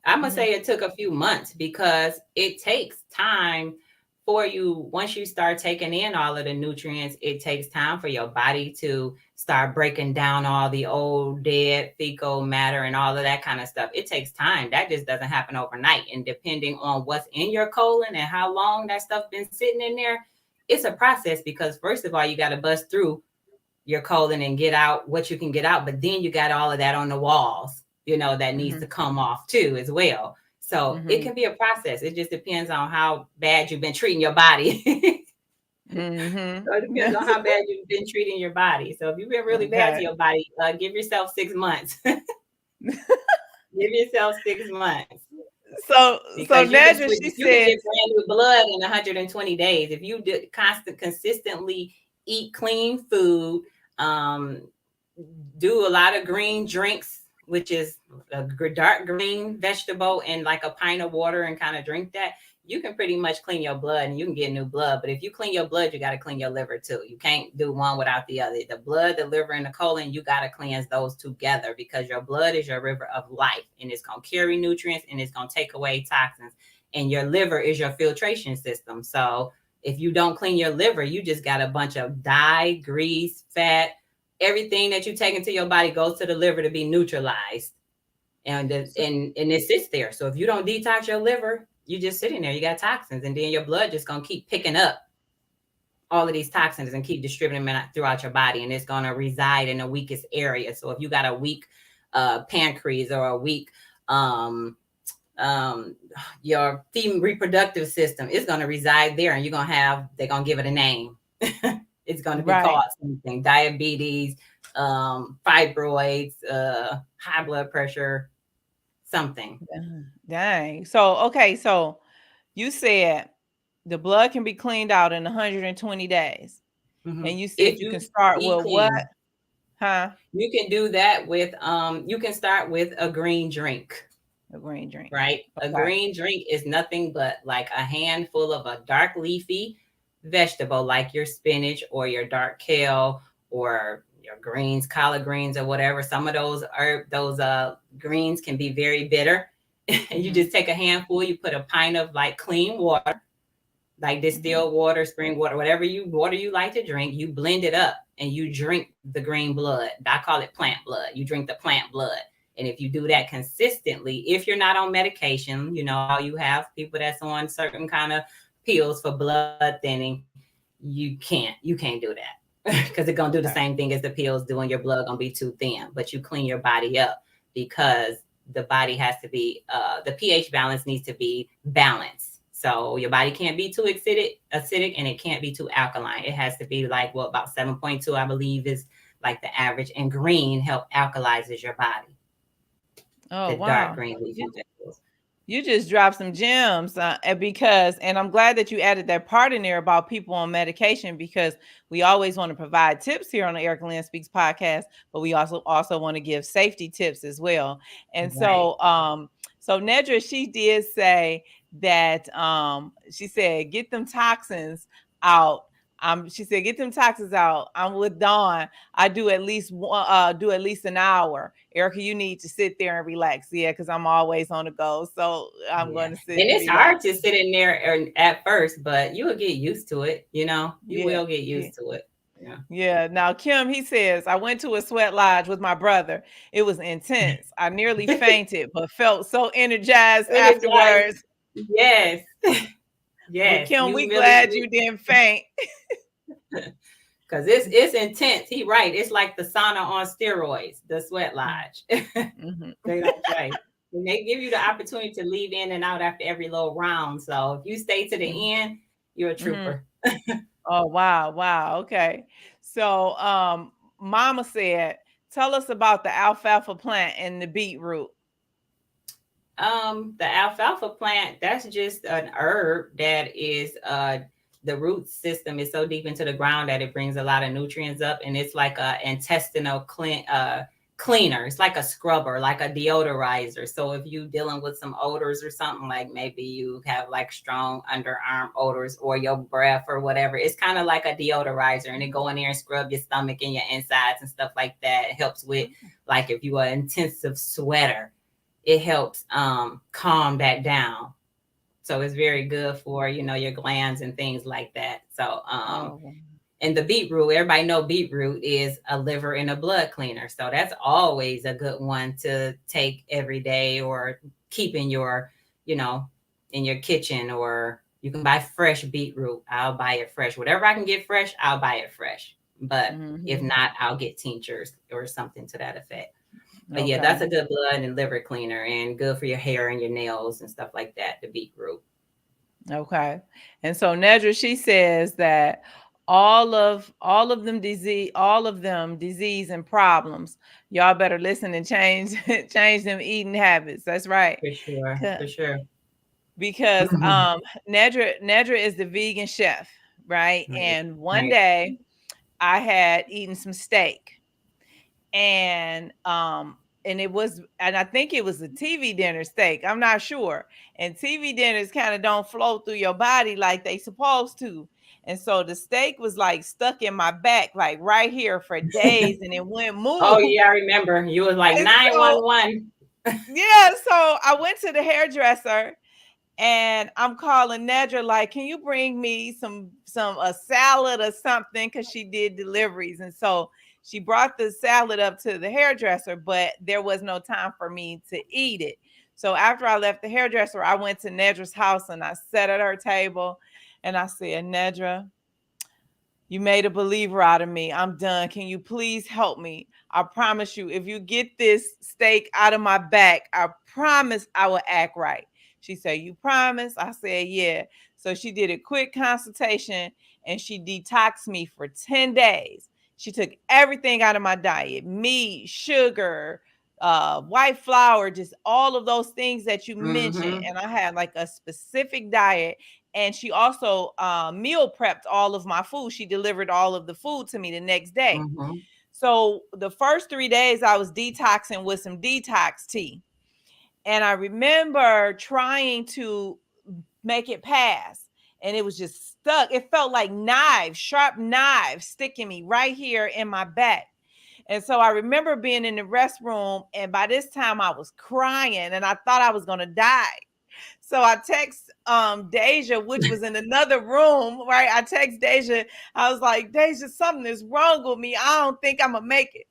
I'm gonna mhm, say it took a few months because it takes time for you. Once you start taking in all of the nutrients, it takes time for your body to start breaking down all the old dead fecal matter and all of that kind of stuff. It takes time. That just doesn't happen overnight. And depending on what's in your colon and how long that stuff been sitting in there, it's a process because first of all, you got to bust through your colon and get out what you can get out. But then you got all of that on the walls, that needs to mhm, come off too, as well. So it mhm, can be a process. It just depends on how bad you've been treating your body. mhm. So it depends on how bad you've been treating your body. So if you've been really bad to Okay. your body, give yourself 6 months. Give yourself 6 months So because you can Nedra, switch. she You can said, get brand new blood in 120 days if you do consistently eat clean food. Um, do a lot of green drinks, which is a dark green vegetable and like a pint of water and kind of drink that. You can pretty much clean your blood and you can get new blood. But if you clean your blood, you got to clean your liver too. You can't do one without the other. The blood, the liver, and the colon, you got to cleanse those together because your blood is your river of life and it's going to carry nutrients and it's going to take away toxins. And your liver is your filtration system. So if you don't clean your liver, you just got a bunch of dye, grease, fat, everything that you take into your body goes to the liver to be neutralized, and it sits there. So if you don't detox your liver, you just sitting there. You got toxins, and then your blood just gonna keep picking up all of these toxins and keep distributing them throughout your body, and it's gonna reside in the weakest area. So if you got a weak pancreas or a weak um, um, your female reproductive system, is gonna reside there, and they're gonna give it a name. It's going to be right. called something: diabetes, fibroids, high blood pressure, something. Dang. So, okay. So you said the blood can be cleaned out in 120 days. Mhm. And you said If you can you start eat with what? clean, Huh? you can do that with you can start with a green drink, A green drink. right? A Okay. green drink is nothing but like a handful of a dark leafy vegetable like your spinach or your dark kale or your greens, collard greens or whatever. Some of those greens can be very bitter. And you Mm-hmm. just take a handful, you put a pint of like clean water, like Mm-hmm. distilled water, spring water, whatever water you like to drink, you blend it up and you drink the green blood. I call it plant blood. You drink the plant blood. And if you do that consistently, if you're not on medication, you know, you have people that's on certain kind of pills for blood thinning, you can't do that. Because it's gonna do the Okay. same thing as the pills do, and your blood gonna be too thin. But you clean your body up because the body has to be the pH balance needs to be balanced. So your body can't be too acidic, and it can't be too alkaline. It has to be like what about 7.2, I believe, is like the average. And green help alkalizes your body. Oh, The dark wow. green leafy vegetables. You just dropped some gems, and I'm glad that you added that part in there about people on medication, because we always want to provide tips here on the Erica Lynn Speaks podcast, but we also want to give safety tips as well. And Right. so Nedra, she did say that she said get them toxins out. She said get them toxins out. I'm with Dawn. I do at least an hour. Erica, you need to sit there and relax. Yeah, because I'm always on the go. So I'm Yeah. going to sit And and it's relax. hard to sit in there at first, but you will get used to it. You know, you Yeah. will get Yeah. used to it. Yeah. Yeah. Now, Kim, he says, I went to a sweat lodge with my brother. It was intense. I nearly fainted, but felt so energized Energize. afterwards. Yes. But Yes. Kim, You we really glad do. you didn't faint. Because it's intense. He right. It's like the sauna on steroids, the sweat lodge. Mhm. They don't play. And they give you the opportunity to leave in and out after every little round. So if you stay to the end, you're a Mhm. trooper. Oh, wow. Wow. Okay. So Mama said, tell us about the alfalfa plant and the beetroot. The alfalfa plant, that's just an herb that is the root system is so deep into the ground that it brings a lot of nutrients up, and it's like a intestinal cleaner. It's like a scrubber, like a deodorizer. So if you dealing with some odors or something, like maybe you have like strong underarm odors or your breath or whatever, it's kind of like a deodorizer, and it go in there and scrub your stomach and your insides and stuff like that. It helps with like if you are an intensive sweater, it helps calm that down. So it's very good for, you know, your glands and things like that. So Oh, and the beetroot, everybody know beetroot is a liver and a blood cleaner. So that's always a good one to take every day or keep in your, you know, in your kitchen, or you can buy fresh beetroot. I'll buy it fresh. Whatever I can get fresh, I'll buy it fresh. But if mhm. not, I'll get tinctures or something to that effect. But yeah, Okay. that's a good blood and liver cleaner and good for your hair and your nails and stuff like that, the beetroot. Okay. And so Nedra, she says that all of them disease and problems. Y'all better listen and change change them eating habits. That's right. For sure. 'Cause- For sure. Because Mhm. Nedra is the vegan chef, right? Right. And one Right. day I had eaten some steak, and I think it was a TV dinner steak. I'm not sure. And TV dinners kind of don't flow through your body like they supposed to. And so the steak was like stuck in my back, like right here for days, and it wouldn't Oh move. yeah, I remember. You was like And so 911. yeah, so I went to the hairdresser and I'm calling Nedra, like, can you bring me some a salad or something? Because she did deliveries. And so she brought the salad up to the hairdresser, but there was no time for me to eat it. So after I left the hairdresser, I went to Nedra's house and I sat at her table and I said, Nedra, you made a believer out of me. I'm done. Can you please help me? I promise you, if you get this steak out of my back, I promise I will act right. She said, you promise? I said, yeah. So she did a quick consultation and she detoxed me for 10 days. She took everything out of my diet, meat, sugar, white flour, just all of those things that you mentioned. Mm-hmm. And I had like a specific diet, And she also meal prepped all of my food. She delivered all of the food to me the next day. Mm-hmm. So the first 3 days I was detoxing with some detox tea. And I remember trying to make it pass, and it was just stuck. It felt like knives, sharp knives sticking me right here in my back. And so I remember being in the restroom, and by this time I was crying and I thought I was going to die. So I text Deja, which was in another room, right? I text Deja. I was like, Deja, something is wrong with me. I don't think I'm going to make it.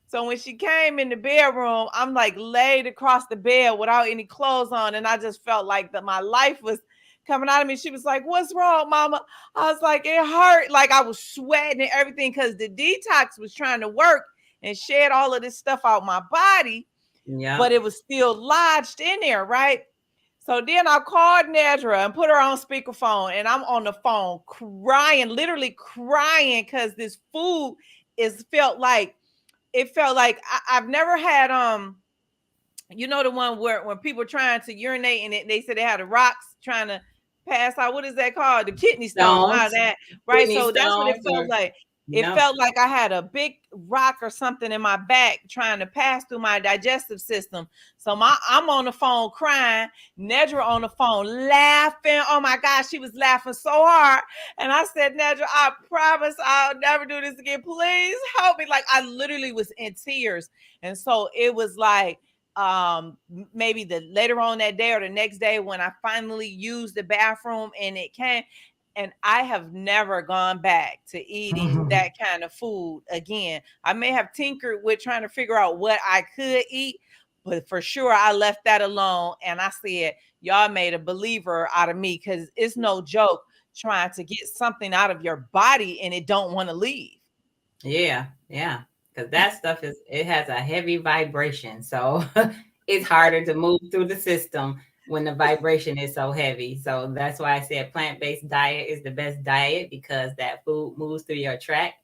So when she came in the bedroom, I'm like laid across the bed without any clothes on. And I just felt like that my life was coming out of me. She was like, what's wrong, mama? I was like, it hurt. Like I was sweating and everything because the detox was trying to work and shed all of this stuff out my body. Yeah. But it was still lodged in there, right? So then I called Nedra and put her on speakerphone, and I'm on the phone crying, literally crying, because this food felt like I've never had you know, the one where when people are trying to urinate and they said they had the rocks trying to pass out. What is that called? The kidney stone. How that, right? Kidney So that's what it stones felt or- like. It Yep. felt like I had a big rock or something in my back trying to pass through my digestive system. So I'm on the phone crying, Nedra on the phone laughing. Oh my gosh, she was laughing so hard. And I said, Nedra, I promise I'll never do this again. Please help me. Like I literally was in tears. And so it was like maybe the later on that day or the next day when I finally used the bathroom and it came. And I have never gone back to eating that kind of food again. I may have tinkered with trying to figure out what I could eat, but for sure I left that alone. And I said, y'all made a believer out of me, because it's no joke trying to get something out of your body and it don't want to leave. Yeah, yeah. Because that stuff it has a heavy vibration. So it's harder to move through the system when the vibration is so heavy. So that's why I said plant-based diet is the best diet, because that food moves through your tract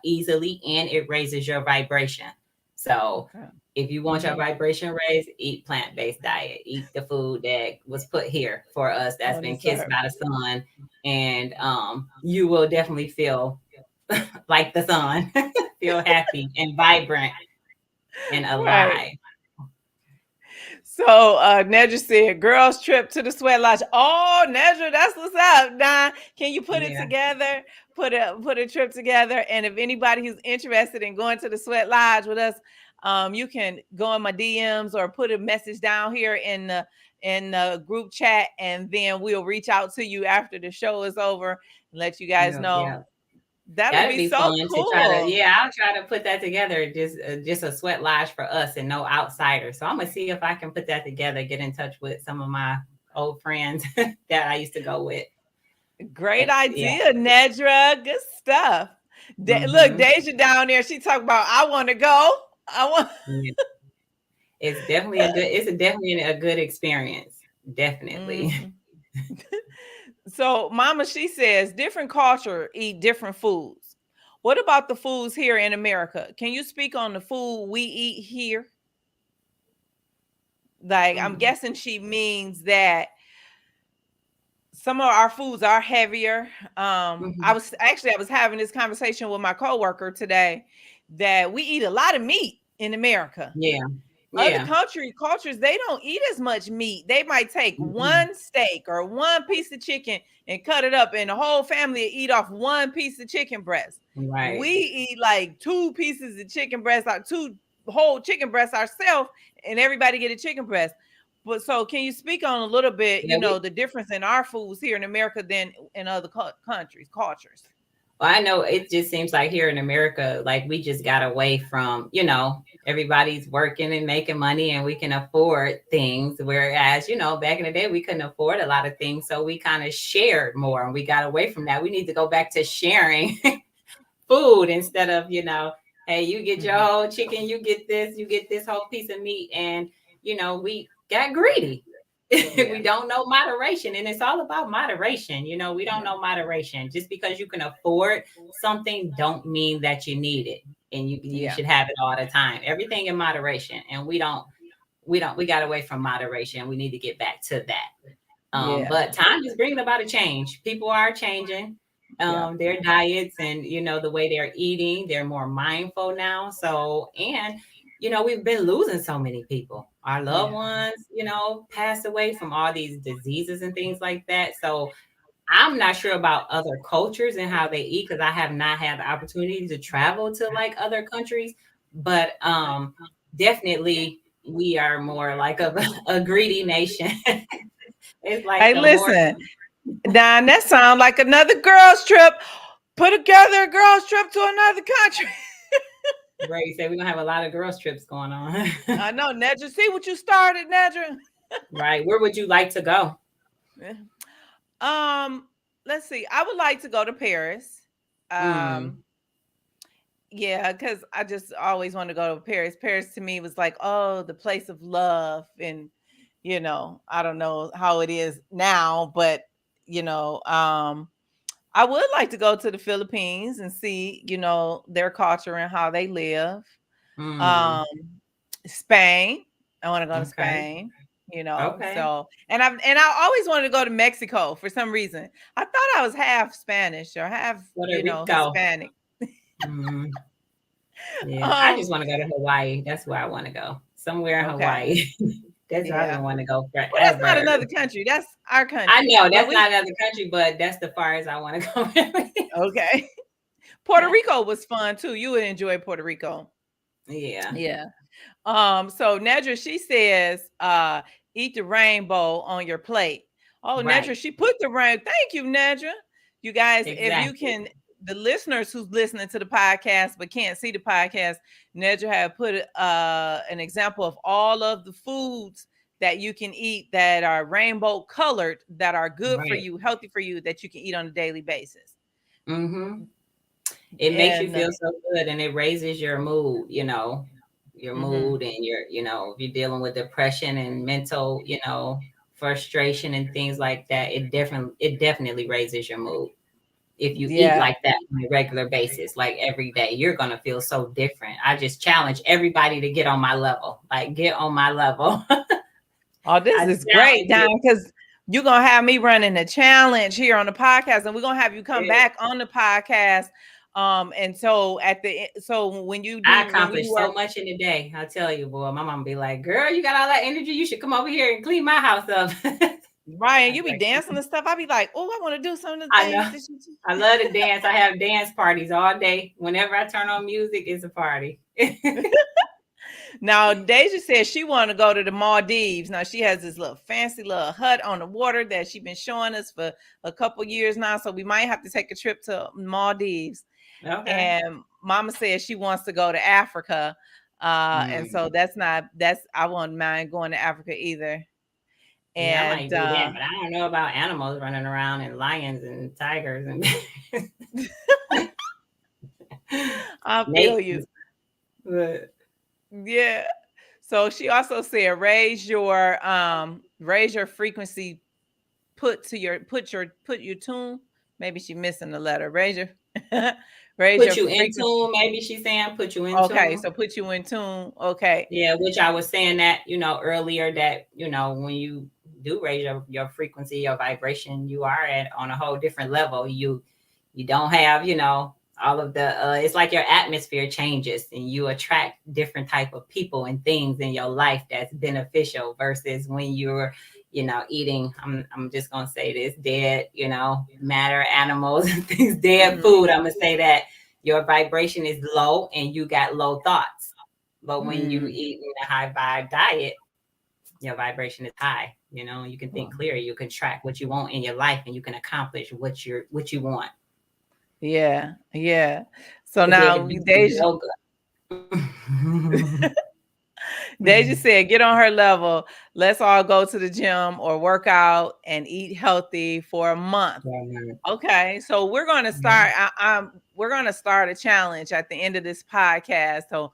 easily and it raises your vibration. So if you want your vibration raised, eat plant-based diet. Eat the food that was put here for us, that's been kissed by the sun, and you will definitely feel like the sun, feel happy and vibrant and alive. Right. So Nedra said, girls trip to the sweat lodge. Oh, Nedra, that's what's up. Don, can you put it together? Put a trip together. And if anybody who's interested in going to the sweat lodge with us, you can go in my DMs or put a message down here in the group chat, and then we'll reach out to you after the show is over and let you guys know. Yeah. That'd be so fun cool. to try to, I'll try to put that together. Just a sweat lodge for us and no outsiders. So I'm gonna see if I can put that together. Get in touch with some of my old friends that I used to go with. Great idea, Nedra. Good stuff. Look, Deja down there. She talking about I want to go. I want. It's definitely a good experience. Definitely. Mm-hmm. So, Mama, she says different culture eat different foods. What about the foods here in America? Can you speak on the food we eat here? Like, I'm guessing she means that some of our foods are heavier. I was having this conversation with my coworker today that we eat a lot of meat in America. Other cultures, they don't eat as much meat. They might take one steak or one piece of chicken and cut it up, and the whole family eat off one piece of chicken breast. Right. We eat like 2 pieces of chicken breast, or 2 whole chicken breasts ourselves, and everybody get a chicken breast. But so can you speak on a little bit, the difference in our foods here in America than in other countries, cultures? Well, I know it just seems like here in America, like we just got away from, everybody's working and making money and we can afford things. Whereas, back in the day, we couldn't afford a lot of things. So we kind of shared more and we got away from that. We need to go back to sharing food instead of, hey, you get your whole chicken, you get this whole piece of meat. And, we got greedy. We don't know moderation, and it's all about moderation. We don't know moderation. Just because you can afford something don't mean that you need it and you should have it all the time. Everything in moderation, and we got away from moderation. We need to get back to that. Yeah. But time is bringing about a change. People are changing Yeah. their diets and, the way they're eating. They're more mindful now. So, and, we've been losing so many people. Our loved Yeah. ones, passed away from all these diseases and things like that. So I'm not sure about other cultures and how they eat because I have not had the opportunity to travel to like other countries. But definitely we are more like a greedy nation. It's like Hey, the more listen, Don, that sounds like another girls' trip. Put together a girls' trip to another country. Ray said, we're gonna have a lot of girls trips going on. I know, Nedra. See what you started, Nedra. Right. Where would you like to go? Um, let's see. I would like to go to Paris. Mm, Yeah, because I just always want to go to Paris. Paris to me was like, oh, the place of love. And, I don't know how it is now, but, I would like to go to the Philippines and see, their culture and how they live. mm, Um, Spain. I want to go to okay. Spain, Okay. so and I always wanted to go to Mexico for some reason. I thought I was half Spanish or half, Puerto Rico. Hispanic. Mm, yeah. I Um, just want to go to Hawaii. That's where I want to go. Somewhere in okay. Hawaii. That's where I've Yeah. been wanting to go Well, that's not forever. another country. That's our I country. know But that's we not another country, but that's the far as I want to go. okay. Puerto Rico was fun too. You would enjoy Puerto Rico. Yeah. Yeah. So Nedra, she says, eat the rainbow on your plate. Oh, Nedra, Right. she put the rain. Thank you, Nedra. You guys, if you Exactly. can, the listeners who's listening to the podcast but can't see the podcast, Nedra have put an example of all of the foods that you can eat that are rainbow colored, that are good for Right. you, healthy for you, that you can eat on a daily basis. Mm-hmm. It makes you And feel so good and it raises your mood, your mhm. mood and if you're dealing with depression and mental, frustration and things like that, it definitely raises your mood. If you eat Yeah. like that on a regular basis, like every day, you're gonna feel so different. I just challenge everybody to get on my level. Like get on my level. Oh, this I is great, challenge Don, you. because you're gonna have me running a challenge here on the podcast, and we're gonna have you come Yeah. back on the podcast. And so so when you I when you accomplished so are much in a day. I tell you, boy, my mom be like, girl, you got all that energy. You should come over here and clean my house up. Ryan, I'd you be be like, dancing and stuff. I be like, oh, I want to do some of the I things know. that you I love to dance. I have dance parties all day. Whenever I turn on music, it's a party. Now, Deja says she want to go to the Maldives. Now she has this little fancy little hut on the water that she's been showing us for a couple years now. So we might have to take a trip to Maldives. Okay. And Mama says she wants to go to Africa. And so Mm. that's I won't mind going to Africa either. Yeah, I And might do that, but I don't know about animals running around and lions and tigers and I feel snakes. you. But Yeah. So she also said raise your frequency, put your tune. Maybe she missing the letter. Raise put your you in frequency. tune, maybe she's saying put you in Okay, tune. so put you in tune. Okay. Yeah, which I was saying that, earlier that, when you do raise your frequency, your vibration, you are at on a whole different level. You don't have, all of the it's like your atmosphere changes and you attract different type of people and things in your life that's beneficial versus when you're, eating, I'm just gonna say this, dead, matter animals and things, dead Mhm. food. I'm gonna say that your vibration is low and you got low thoughts. But when you Mm. eat in a high vibe diet, your vibration is high. You can think Oh, clear. You can track what you want in your life, and you can accomplish what you want. yeah, yeah. So You'll be able now to do some yoga. Deja said, get on her level. Let's all go to the gym or work out and eat healthy for a month. Okay, so we're going to start. We're going to start a challenge at the end of this podcast. So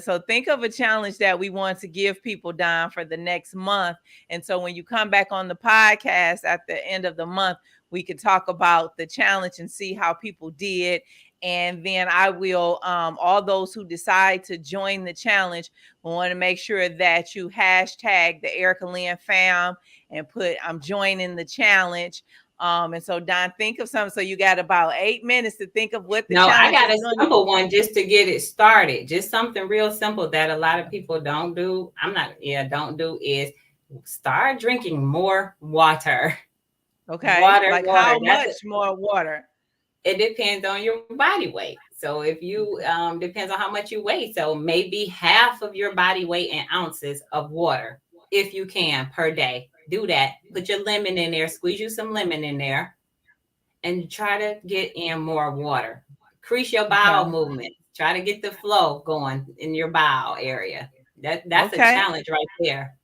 so think of a challenge that we want to give people, Don, for the next month. And so when you come back on the podcast at the end of the month, we could talk about the challenge and see how people did. And then I will, all those who decide to join the challenge, we want to make sure that you hashtag the Erica Lynn fam and put I'm joining the challenge. And so Don, think of something. So you got about 8 minutes to think of what the No, I challenge got is a going to simple be. one just to get it started. Just something real simple that a lot of people don't do. Don't do is start drinking more water. Okay. Water, Like water. how much more water? It depends on your body weight. So if you depends on how much you weigh. So maybe half of your body weight in ounces of water, if you can, per day. Do that. Put your lemon in there, squeeze you some lemon in there, and try to get in more water. Increase your bowel Okay. movement. Try to get the flow going in your bowel area. That's a Okay. challenge right there.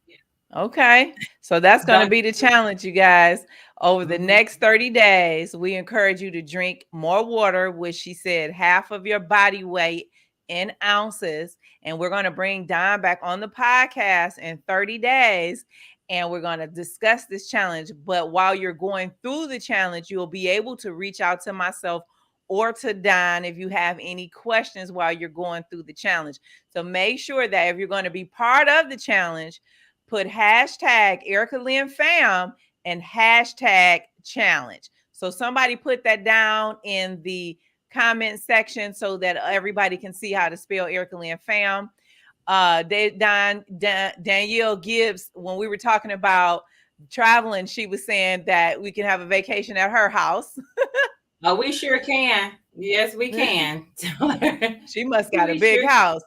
Okay. So that's going to Don't. be the challenge, you guys. Over the Mhm. next 30 days, we encourage you to drink more water, which she said half of your body weight in ounces. And we're going to bring Don back on the podcast in 30 days. And we're going to discuss this challenge. But while you're going through the challenge, you'll be able to reach out to myself or to Don if you have any questions while you're going through the challenge. So make sure that if you're going to be part of the challenge, put hashtag Erica Lynn fam and hashtag challenge. So somebody put that down in the comment section so that everybody can see how to spell Erica Lynn fam. Dawnyale Gibbs, when we were talking about traveling, she was saying that we can have a vacation at her house. Oh, we sure can. Yes, we can. She must got a We big sure. house.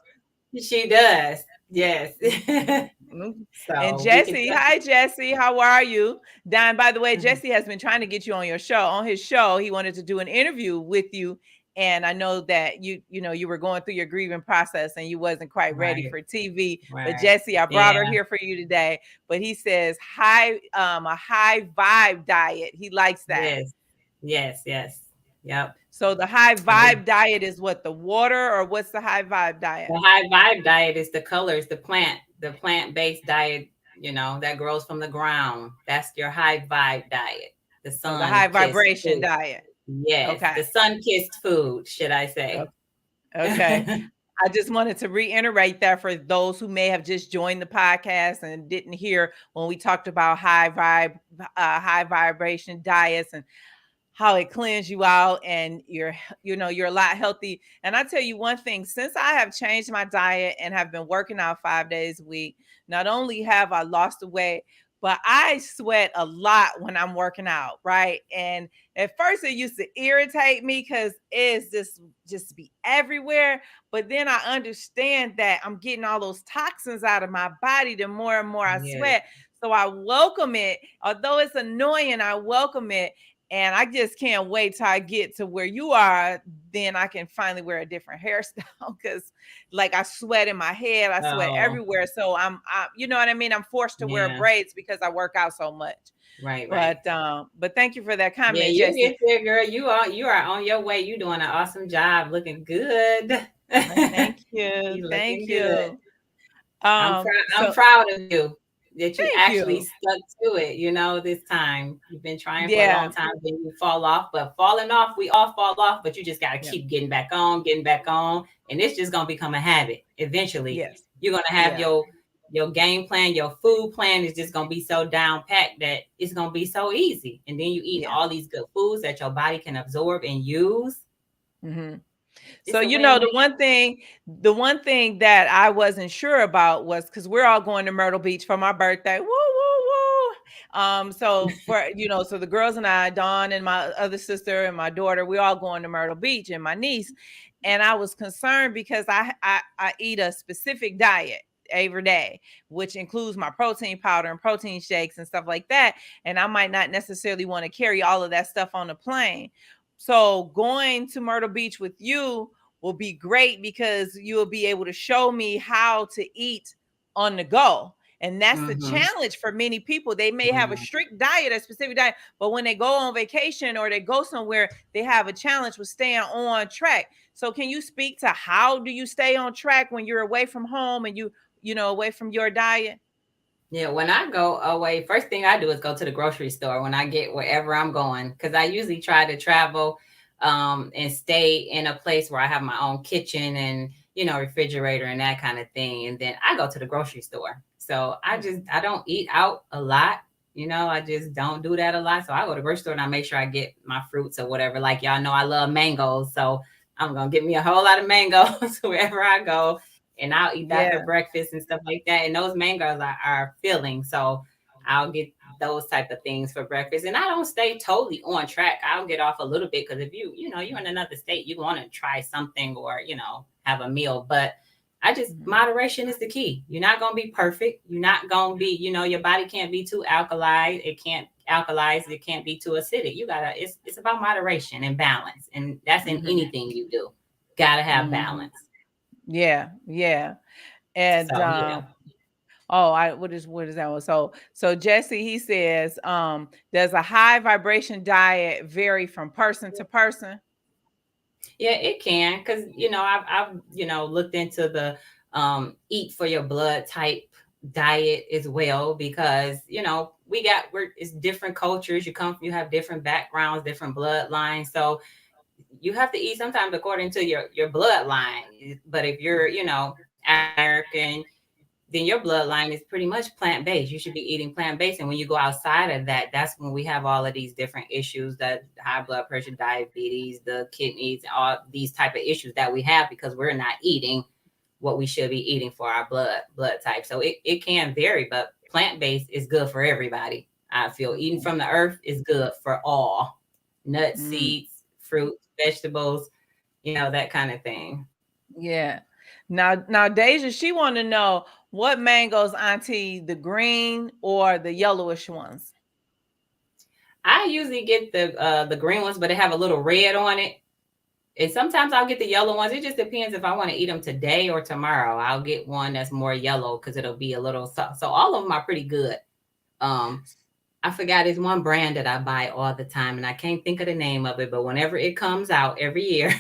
She does. Yes. And So we can. Jesse, hi Jesse, how are you? Don, by the way, Jesse has been trying to get you on your show. On his show, he wanted to do an interview with you. And I know that you were going through your grieving process and you wasn't quite ready Right. for TV. But Right. Jesse, I brought her Yeah. here for you today. But he says a high vibe diet. He likes that. Yes. Yes. Yes. Yep. So the high I do. vibe diet is what, the water, or what's the high vibe diet? The high vibe diet is the colors, the plant-based diet, that grows from the ground. That's your high vibe diet. The So the high sun-kissed vibration food. diet. Yes, Okay. the sun-kissed food, should I say. Okay. I just wanted to reiterate that for those who may have just joined the podcast and didn't hear when we talked about high vibration diets and how it cleans you out and you're a lot healthy. And I tell you one thing, since I have changed my diet and have been working out 5 days a week, not only have I lost the weight, but I sweat a lot when I'm working out, right? And at first it used to irritate me because it's just be everywhere. But then I understand that I'm getting all those toxins out of my body the more and more I Yes. sweat. So I welcome it. Although it's annoying, I welcome it. And I just can't wait till I get to where you are. Then I can finally wear a different hairstyle because, like, I sweat in my head, I sweat Oh, everywhere. So you know what I mean. I'm forced to wear yeah. braids because I work out so much. Right, right. But thank you for that Yeah, comment, you Jesse. get there, girl. You are on your way. You doing an awesome job. Looking good. Thank you, You thank looking good. you. I'm proud. I'm So proud of you that you thank actually you. stuck to it. This time you've been trying for a long Yeah, time, then you fall off. But falling off, we all fall off. But you just got to yeah, keep getting back on, and it's just gonna become a habit. Eventually, yes, you're gonna have yeah, your game plan, your food plan is just gonna be so down packed that it's gonna be so easy. And then you eating yeah. all these good foods that your body can absorb and use. Hmm. So It's a the win-win. one thing that I wasn't sure about was because we're all going to Myrtle Beach for my birthday. Woo, woo, woo. So so the girls and I, Dawn and my other sister and my daughter, we all going to Myrtle Beach and my niece. And I was concerned because I eat a specific diet every day, which includes my protein powder and protein shakes and stuff like that. And I might not necessarily want to carry all of that stuff on the plane. So going to Myrtle Beach with you will be great because you will be able to show me how to eat on the go. And that's the Mm-hmm. challenge for many people. They may have a strict diet, a specific diet, but when they go on vacation or they go somewhere, they have a challenge with staying on track. So can you speak to how do you stay on track when you're away from home and away from your diet? Yeah, when I go away, first thing I do is go to the grocery store when I get wherever I'm going, because I usually try to travel. and stay in a place where I have my own kitchen and, refrigerator and that kind of thing. And then I go to the grocery store. So I don't eat out a lot. I just don't do that a lot. So I go to the grocery store and I make sure I get my fruits or whatever. Like y'all know, I love mangoes. So I'm going to get me a whole lot of mangoes wherever I go. And I'll eat that for Yeah. breakfast and stuff like that. And those mangoes are filling. So I'll get those type of things for breakfast. And I don't stay totally on track. I'll get off a little bit because if you're in another state, you want to try something or, have a meal. But moderation is the key. You're not going to be perfect. You're not going to be, your body can't be too alkalized. It can't alkalize. It can't be too acidic. It's about moderation and balance. And that's in anything you do. Got to have balance. Yeah. Yeah. And, So, yeah. what is that one? So Jesse, he says, does a high vibration diet vary from person to person? Yeah, it can, because I've looked into the eat for your blood type diet as well, because it's different cultures. You have different backgrounds, different bloodlines, so you have to eat sometimes according to your bloodline. But if you're American, then your bloodline is pretty much plant-based. You should be eating plant-based. And when you go outside of that, that's when we have all of these different issues, that high blood pressure, diabetes, the kidneys, all these type of issues that we have because we're not eating what we should be eating for our blood type. So it can vary, but plant-based is good for everybody. I feel eating from the earth is good for all. Nuts, seeds, fruits, vegetables, that kind of thing. Yeah. Now Deja, she want to know what mangoes, Auntie, the green or the yellowish ones? I usually get the green ones, but they have a little red on it. And sometimes I'll get the yellow ones. It just depends if I want to eat them today or tomorrow. I'll get one that's more yellow because it'll be a little soft. So all of them are pretty good. I forgot there's one brand that I buy all the time, and I can't think of the name of it. But whenever it comes out every year,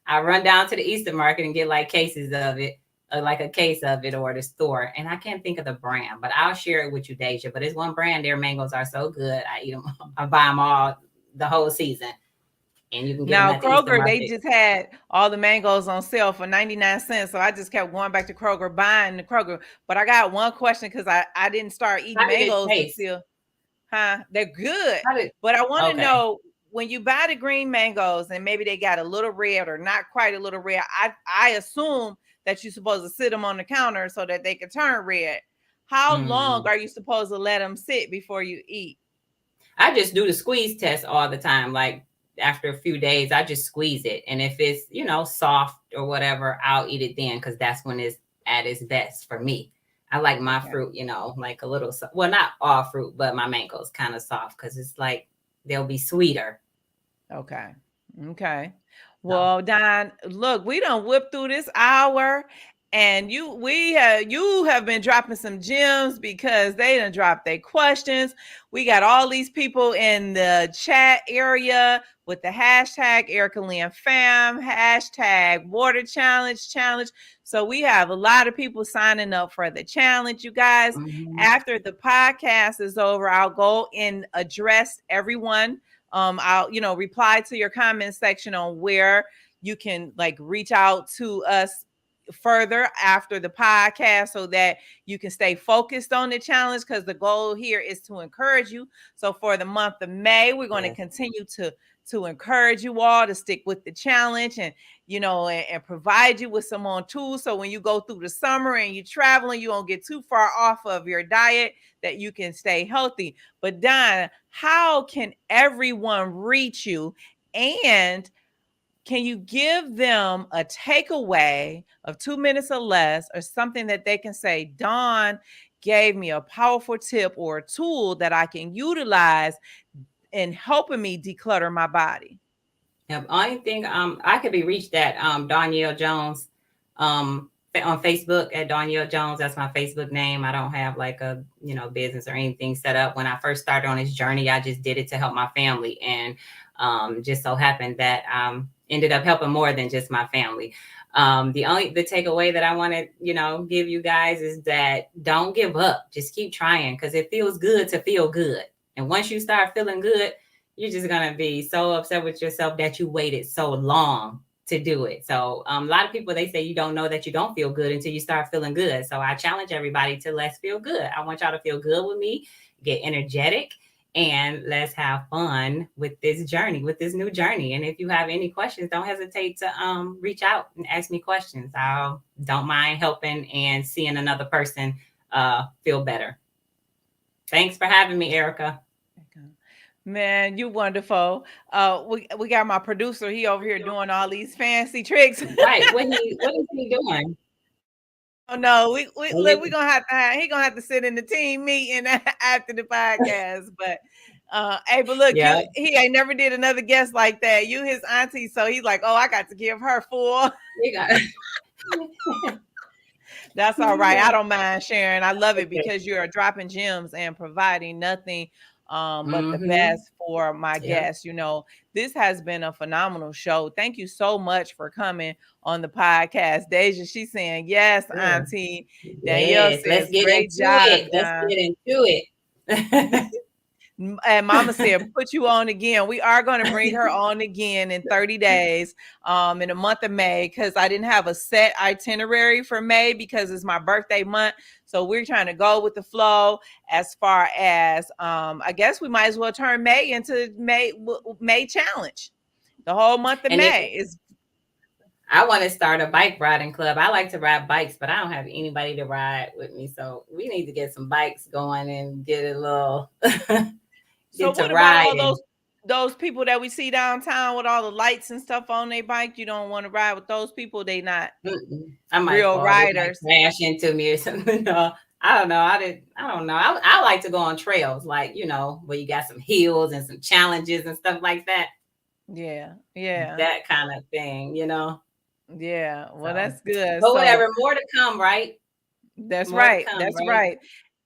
I run down to the Easter market and get like cases of it, like a case of it, or the store. And I can't think of the brand, but I'll share it with you, Deja. But it's one brand. Their mangoes are so good. I eat them. I buy them all the whole season. And you can get Now them at the Easter Kroger, they market. just had all the mangoes on sale for 99 cents. So I just kept going back to Kroger, buying the Kroger. But I got one question because I didn't start eating How did it mangoes taste? until, they're good. How did- But I want to Okay. know, when you buy the green mangoes and maybe they got a little red or not quite a little red, I assume that you're supposed to sit them on the counter so that they can turn red. How long are you supposed to let them sit before you eat? I just do the squeeze test all the time. Like after a few days, I just squeeze it. And if it's, soft or whatever, I'll eat it then, because that's when it's at its best for me. I like my fruit, like a little, well, not all fruit, but my mangoes kind of soft because it's like they'll be sweeter. Okay. Well, Don, look, we done whipped through this hour, and you have been dropping some gems because they done dropped their questions. We got all these people in the chat area with the hashtag Erica Lynn Fam, hashtag Water Challenge. So we have a lot of people signing up for the challenge, you guys. After the podcast is over, I'll go and address everyone. I'll reply to your comment section on where you can reach out to us further after the podcast so that you can stay focused on the challenge, because the goal here is to encourage you. So for the month of May, we're going to continue to encourage you all to stick with the challenge and and provide you with some more tools, so when you go through the summer and you're traveling, you won't get too far off of your diet, that you can stay healthy. But Don, how can everyone reach you, and can you give them a takeaway of 2 minutes or less, or something that they can say, Dawn gave me a powerful tip or a tool that I can utilize in helping me declutter my body? The only thing I could be reached at Dawnyale Jones on Facebook at Dawnyale Jones. That's my Facebook name. I don't have like a business or anything set up. When I first started on this journey, I just did it to help my family, and just so happened that ended up helping more than just my family. The takeaway that I want to give you guys is that don't give up. Just keep trying, because it feels good to feel good, and once you start feeling good, you're just gonna be so upset with yourself that you waited so long to do it. So a lot of people, they say you don't know that you don't feel good until you start feeling good. So I challenge everybody to let's feel good. I want y'all to feel good with me, get energetic, and let's have fun with this journey, with this new journey. And if you have any questions, don't hesitate to reach out and ask me questions. I don't mind helping and seeing another person feel better. Thanks for having me, Erica. Man, you wonderful. We got my producer. He over here doing all these fancy tricks. Right. What is he doing? Oh no, we look, we gonna have to he gonna have to sit in the team meeting after the podcast. But hey, but look, Yeah. he ain't never did another guest like that. You his auntie, so he's like, oh, I got to give her full. You got That's all right. I don't mind sharing. I love it because you are dropping gems and providing nothing but the best for my guests. You know, this has been a phenomenal show. Thank you so much for coming on the podcast. Deja, she's saying, yes, Auntie. Danielle yes, says, let's get great into job, it. Don. Let's get into it. And Mama said, put you on again. We are going to bring her on again in 30 days in the month of May, because I didn't have a set itinerary for May because it's my birthday month. So we're trying to go with the flow as far as I guess we might as well turn May into May challenge. The whole month of May is. I want to start a bike riding club. I like to ride bikes, but I don't have anybody to ride with me. So we need to get some bikes going and get a little So what about all those people that we see downtown with all the lights and stuff on their bike? You don't want to ride with those people? They not real riders. Crash into me or something. No, I don't know. I don't know. I like to go on trails, like, you know, where you got some hills and some challenges and stuff like that. Yeah. That kind of thing, you know. Yeah. Well, that's good. But whatever, more to come, right? That's right. That's right.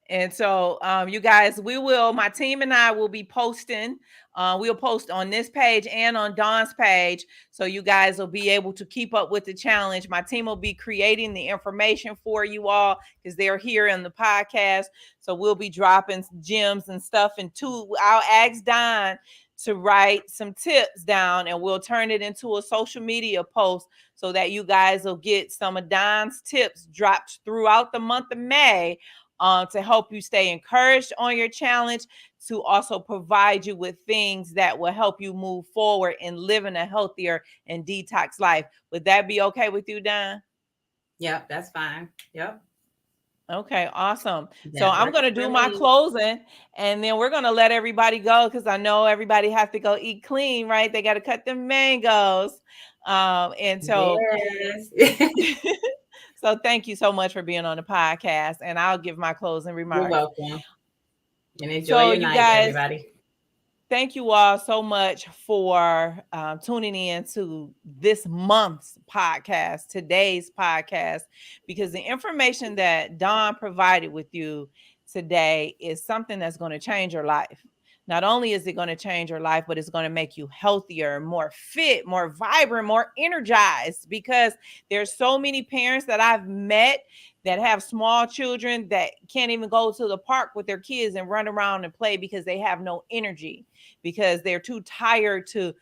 And so, you guys, my team and I will be posting. We'll post on this page and on Dawn's page. So you guys will be able to keep up with the challenge. My team will be creating the information for you all because they're here in the podcast. So we'll be dropping gems and stuff. I'll ask Dawn to write some tips down, and we'll turn it into a social media post so that you guys will get some of Dawn's tips dropped throughout the month of May. To help you stay encouraged on your challenge, to also provide you with things that will help you move forward in living a healthier and detox life. Would that be okay with you, Don? Yep, that's fine. Yep. Okay, awesome. So I'm going to do my closing, and then we're going to let everybody go because I know everybody has to go eat clean, right? They got to cut them mangoes. And so... Yes. So thank you so much for being on the podcast, and I'll give my closing remarks. You're welcome. And enjoy your night, everybody. Thank you all so much for tuning in to this month's podcast, today's podcast, because the information that Dawn provided with you today is something that's going to change your life. Not only is it going to change your life, but it's going to make you healthier, more fit, more vibrant, more energized, because there's so many parents that I've met that have small children that can't even go to the park with their kids and run around and play because they have no energy, because they're too tired to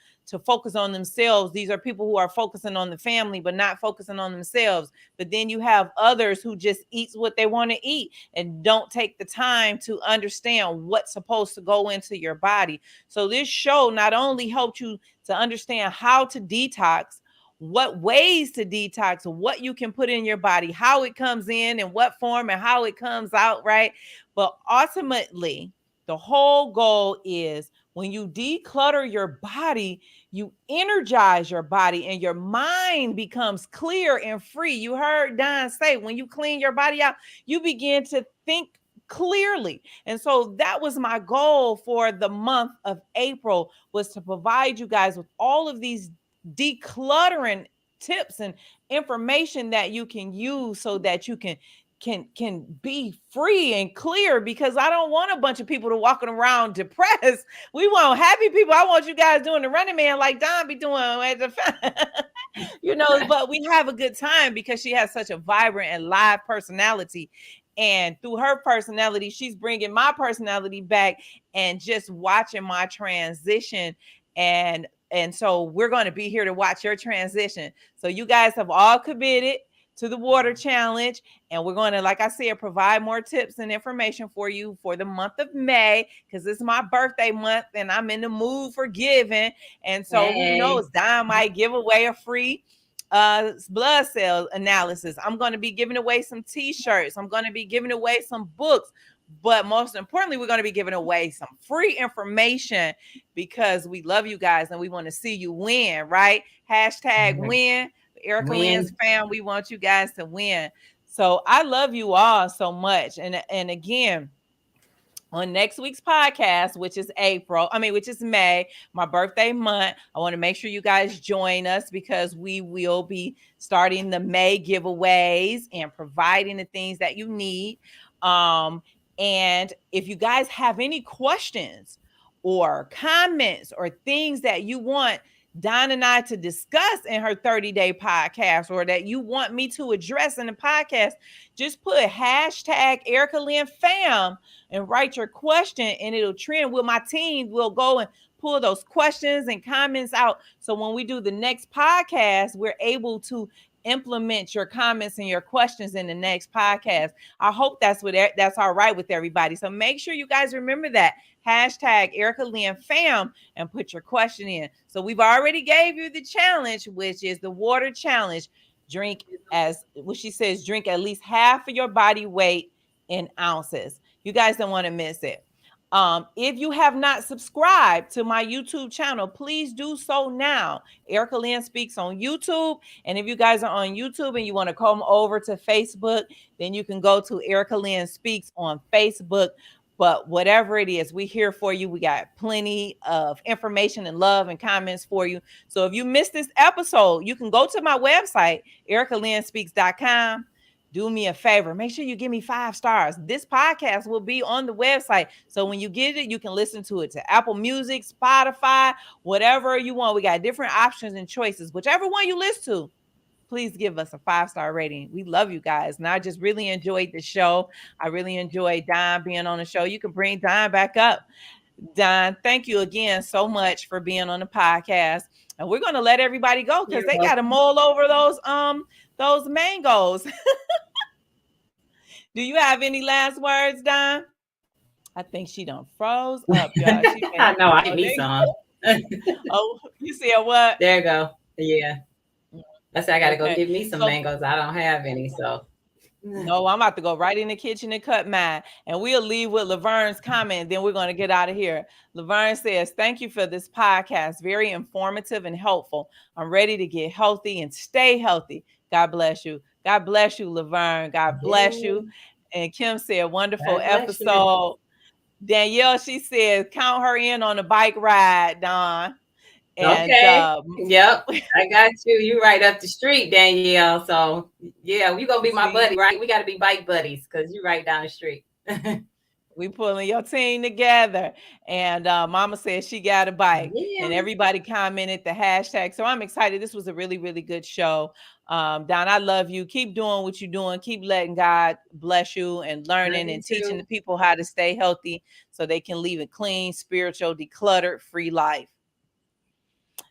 focus on themselves. These are people who are focusing on the family, but not focusing on themselves. But then you have others who just eat what they want to eat and don't take the time to understand what's supposed to go into your body. So this show not only helped you to understand how to detox, what ways to detox, what you can put in your body, how it comes in what form and how it comes out, right? But ultimately, the whole goal is when you declutter your body, you energize your body and your mind becomes clear and free. You heard Don say, when you clean your body out, you begin to think clearly. And so that was my goal for the month of April, was to provide you guys with all of these decluttering tips and information that you can use so that you can be free and clear, because I don't want a bunch of people to walking around depressed. We want happy people. I want you guys doing the Running Man like Don be doing at the but we have a good time because she has such a vibrant and live personality. And through her personality, she's bringing my personality back and just watching my transition. And so we're going to be here to watch your transition. So you guys have all committed to the water challenge, and we're going to, like I said, provide more tips and information for you for the month of May, because it's my birthday month and I'm in the mood for giving. And so who knows, Don might give away a free blood cell analysis. I'm going to be giving away some t-shirts. I'm going to be giving away some books. But most importantly, we're going to be giving away some free information, because we love you guys and we want to see you win, right? Hashtag win. Erica Lynn's fam, we want you guys to win. So I love you all so much. And again, on next week's podcast, which is May, my birthday month, I want to make sure you guys join us, because we will be starting the May giveaways and providing the things that you need. And if you guys have any questions or comments or things that you want Don and I to discuss in her 30-day podcast, or that you want me to address in the podcast, just put hashtag Erica Lynn fam and write your question, and it'll trend. With my team, we'll go and pull those questions and comments out. So when we do the next podcast, we're able to implement your comments and your questions in the next podcast. I hope that's all right with everybody. So make sure you guys remember that hashtag Erica Lynn fam and put your question in. So we've already gave you the challenge, which is the water challenge. Drink at least half of your body weight in ounces. You guys don't want to miss it. If you have not subscribed to my YouTube channel, please do so now. Erica Lynn Speaks on YouTube. And if you guys are on YouTube and you want to come over to Facebook, then you can go to Erica Lynn Speaks on Facebook. But whatever it is, we're here for you. We got plenty of information and love and comments for you. So if you missed this episode, you can go to my website, ericalynnspeaks.com. Do me a favor. Make sure you give me 5 stars. This podcast will be on the website. So when you get it, you can listen to it to Apple Music, Spotify, whatever you want. We got different options and choices. Whichever one you listen to, please give us a 5-star rating. We love you guys. And I just really enjoyed the show. I really enjoyed Don being on the show. You can bring Don back up. Don, thank you again so much for being on the podcast. And we're going to let everybody go, because they got to mull over those mangoes. Do you have any last words, Don? I think she done froze up, y'all. I know, I need some. Oh, you said what? There you go. Yeah. I said I gotta go get me some mangoes. I don't have any, so. No, I'm about to go right in the kitchen and cut mine. And we'll leave with Laverne's comment. Then we're going to get out of here. Laverne says, thank you for this podcast. Very informative and helpful. I'm ready to get healthy and stay healthy. God bless you. God bless you, Laverne. God bless you. And Kim said, wonderful episode. Danielle, she says, count her in on the bike ride, Don. And, yep, I got you. You right up the street, Danielle. So yeah, you gonna be my buddy, right? We got to be bike buddies, because you right down the street. We pulling your team together. And Mama said she got a bike, and everybody commented the hashtag. So I'm excited. This was a really, really good show. Don, I love you. Keep doing what you're doing. Keep letting God bless you and learning and teaching the people how to stay healthy so they can live a clean, spiritual, decluttered, free life.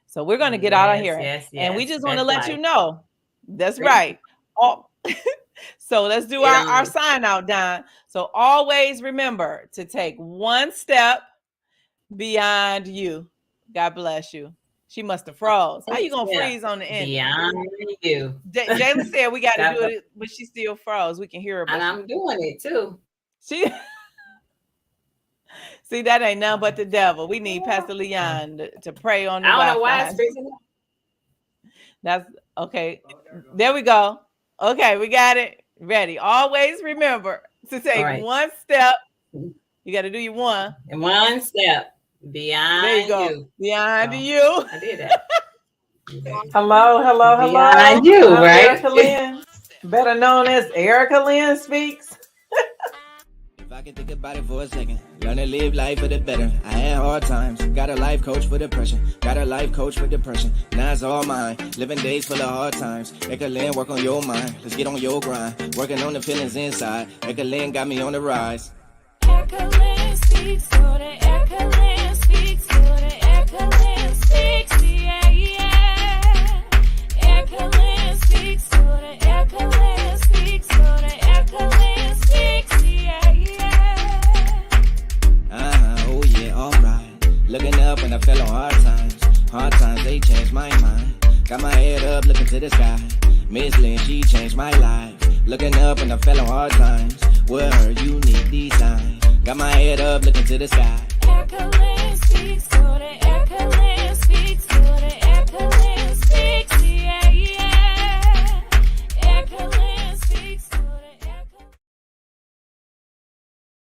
So we're going to get out of here. And we just want to let you know. That's right. So let's do our sign out, Don. So always remember to take one step beyond you. God bless you. She must have froze. How you going to freeze on the end? Beyond you. Jayla said we got to do it, but she still froze. We can hear her. And I'm doing it too. See, that ain't nothing but the devil. We need Pastor Leon to pray on the I don't know why it's freezing. That's okay. There we go. Okay, we got it. Ready. Always remember to take one step. You got to do your one. And one step beyond there you. Go. Beyond you. I did that. Hello. Beyond you, right? Erica Lynn, better known as Erica Lynn Speaks. I can think about it for a second, learn to live life for the better. I had hard times, got a life coach for depression, got a life coach for depression. Now it's all mine, living days full of hard times. Lynn, work on your mind, let's get on your grind. Working on the feelings inside, Lynn got me on the rise. Lynn speaks, so the Lynn speaks, so the Lynn speaks, yeah, yeah. Lynn speaks, so the Lynn speaks, so the Lynn speaks, yeah, yeah. Oh yeah, alright. Looking up when I fell on hard times. Hard times, they changed my mind. Got my head up, looking to the sky. Miss Lynn, she changed my life. Looking up when I fell on hard times. With her, you need these signs. Got my head up, looking to the sky. Lynn speaks, so the Lynn speaks, so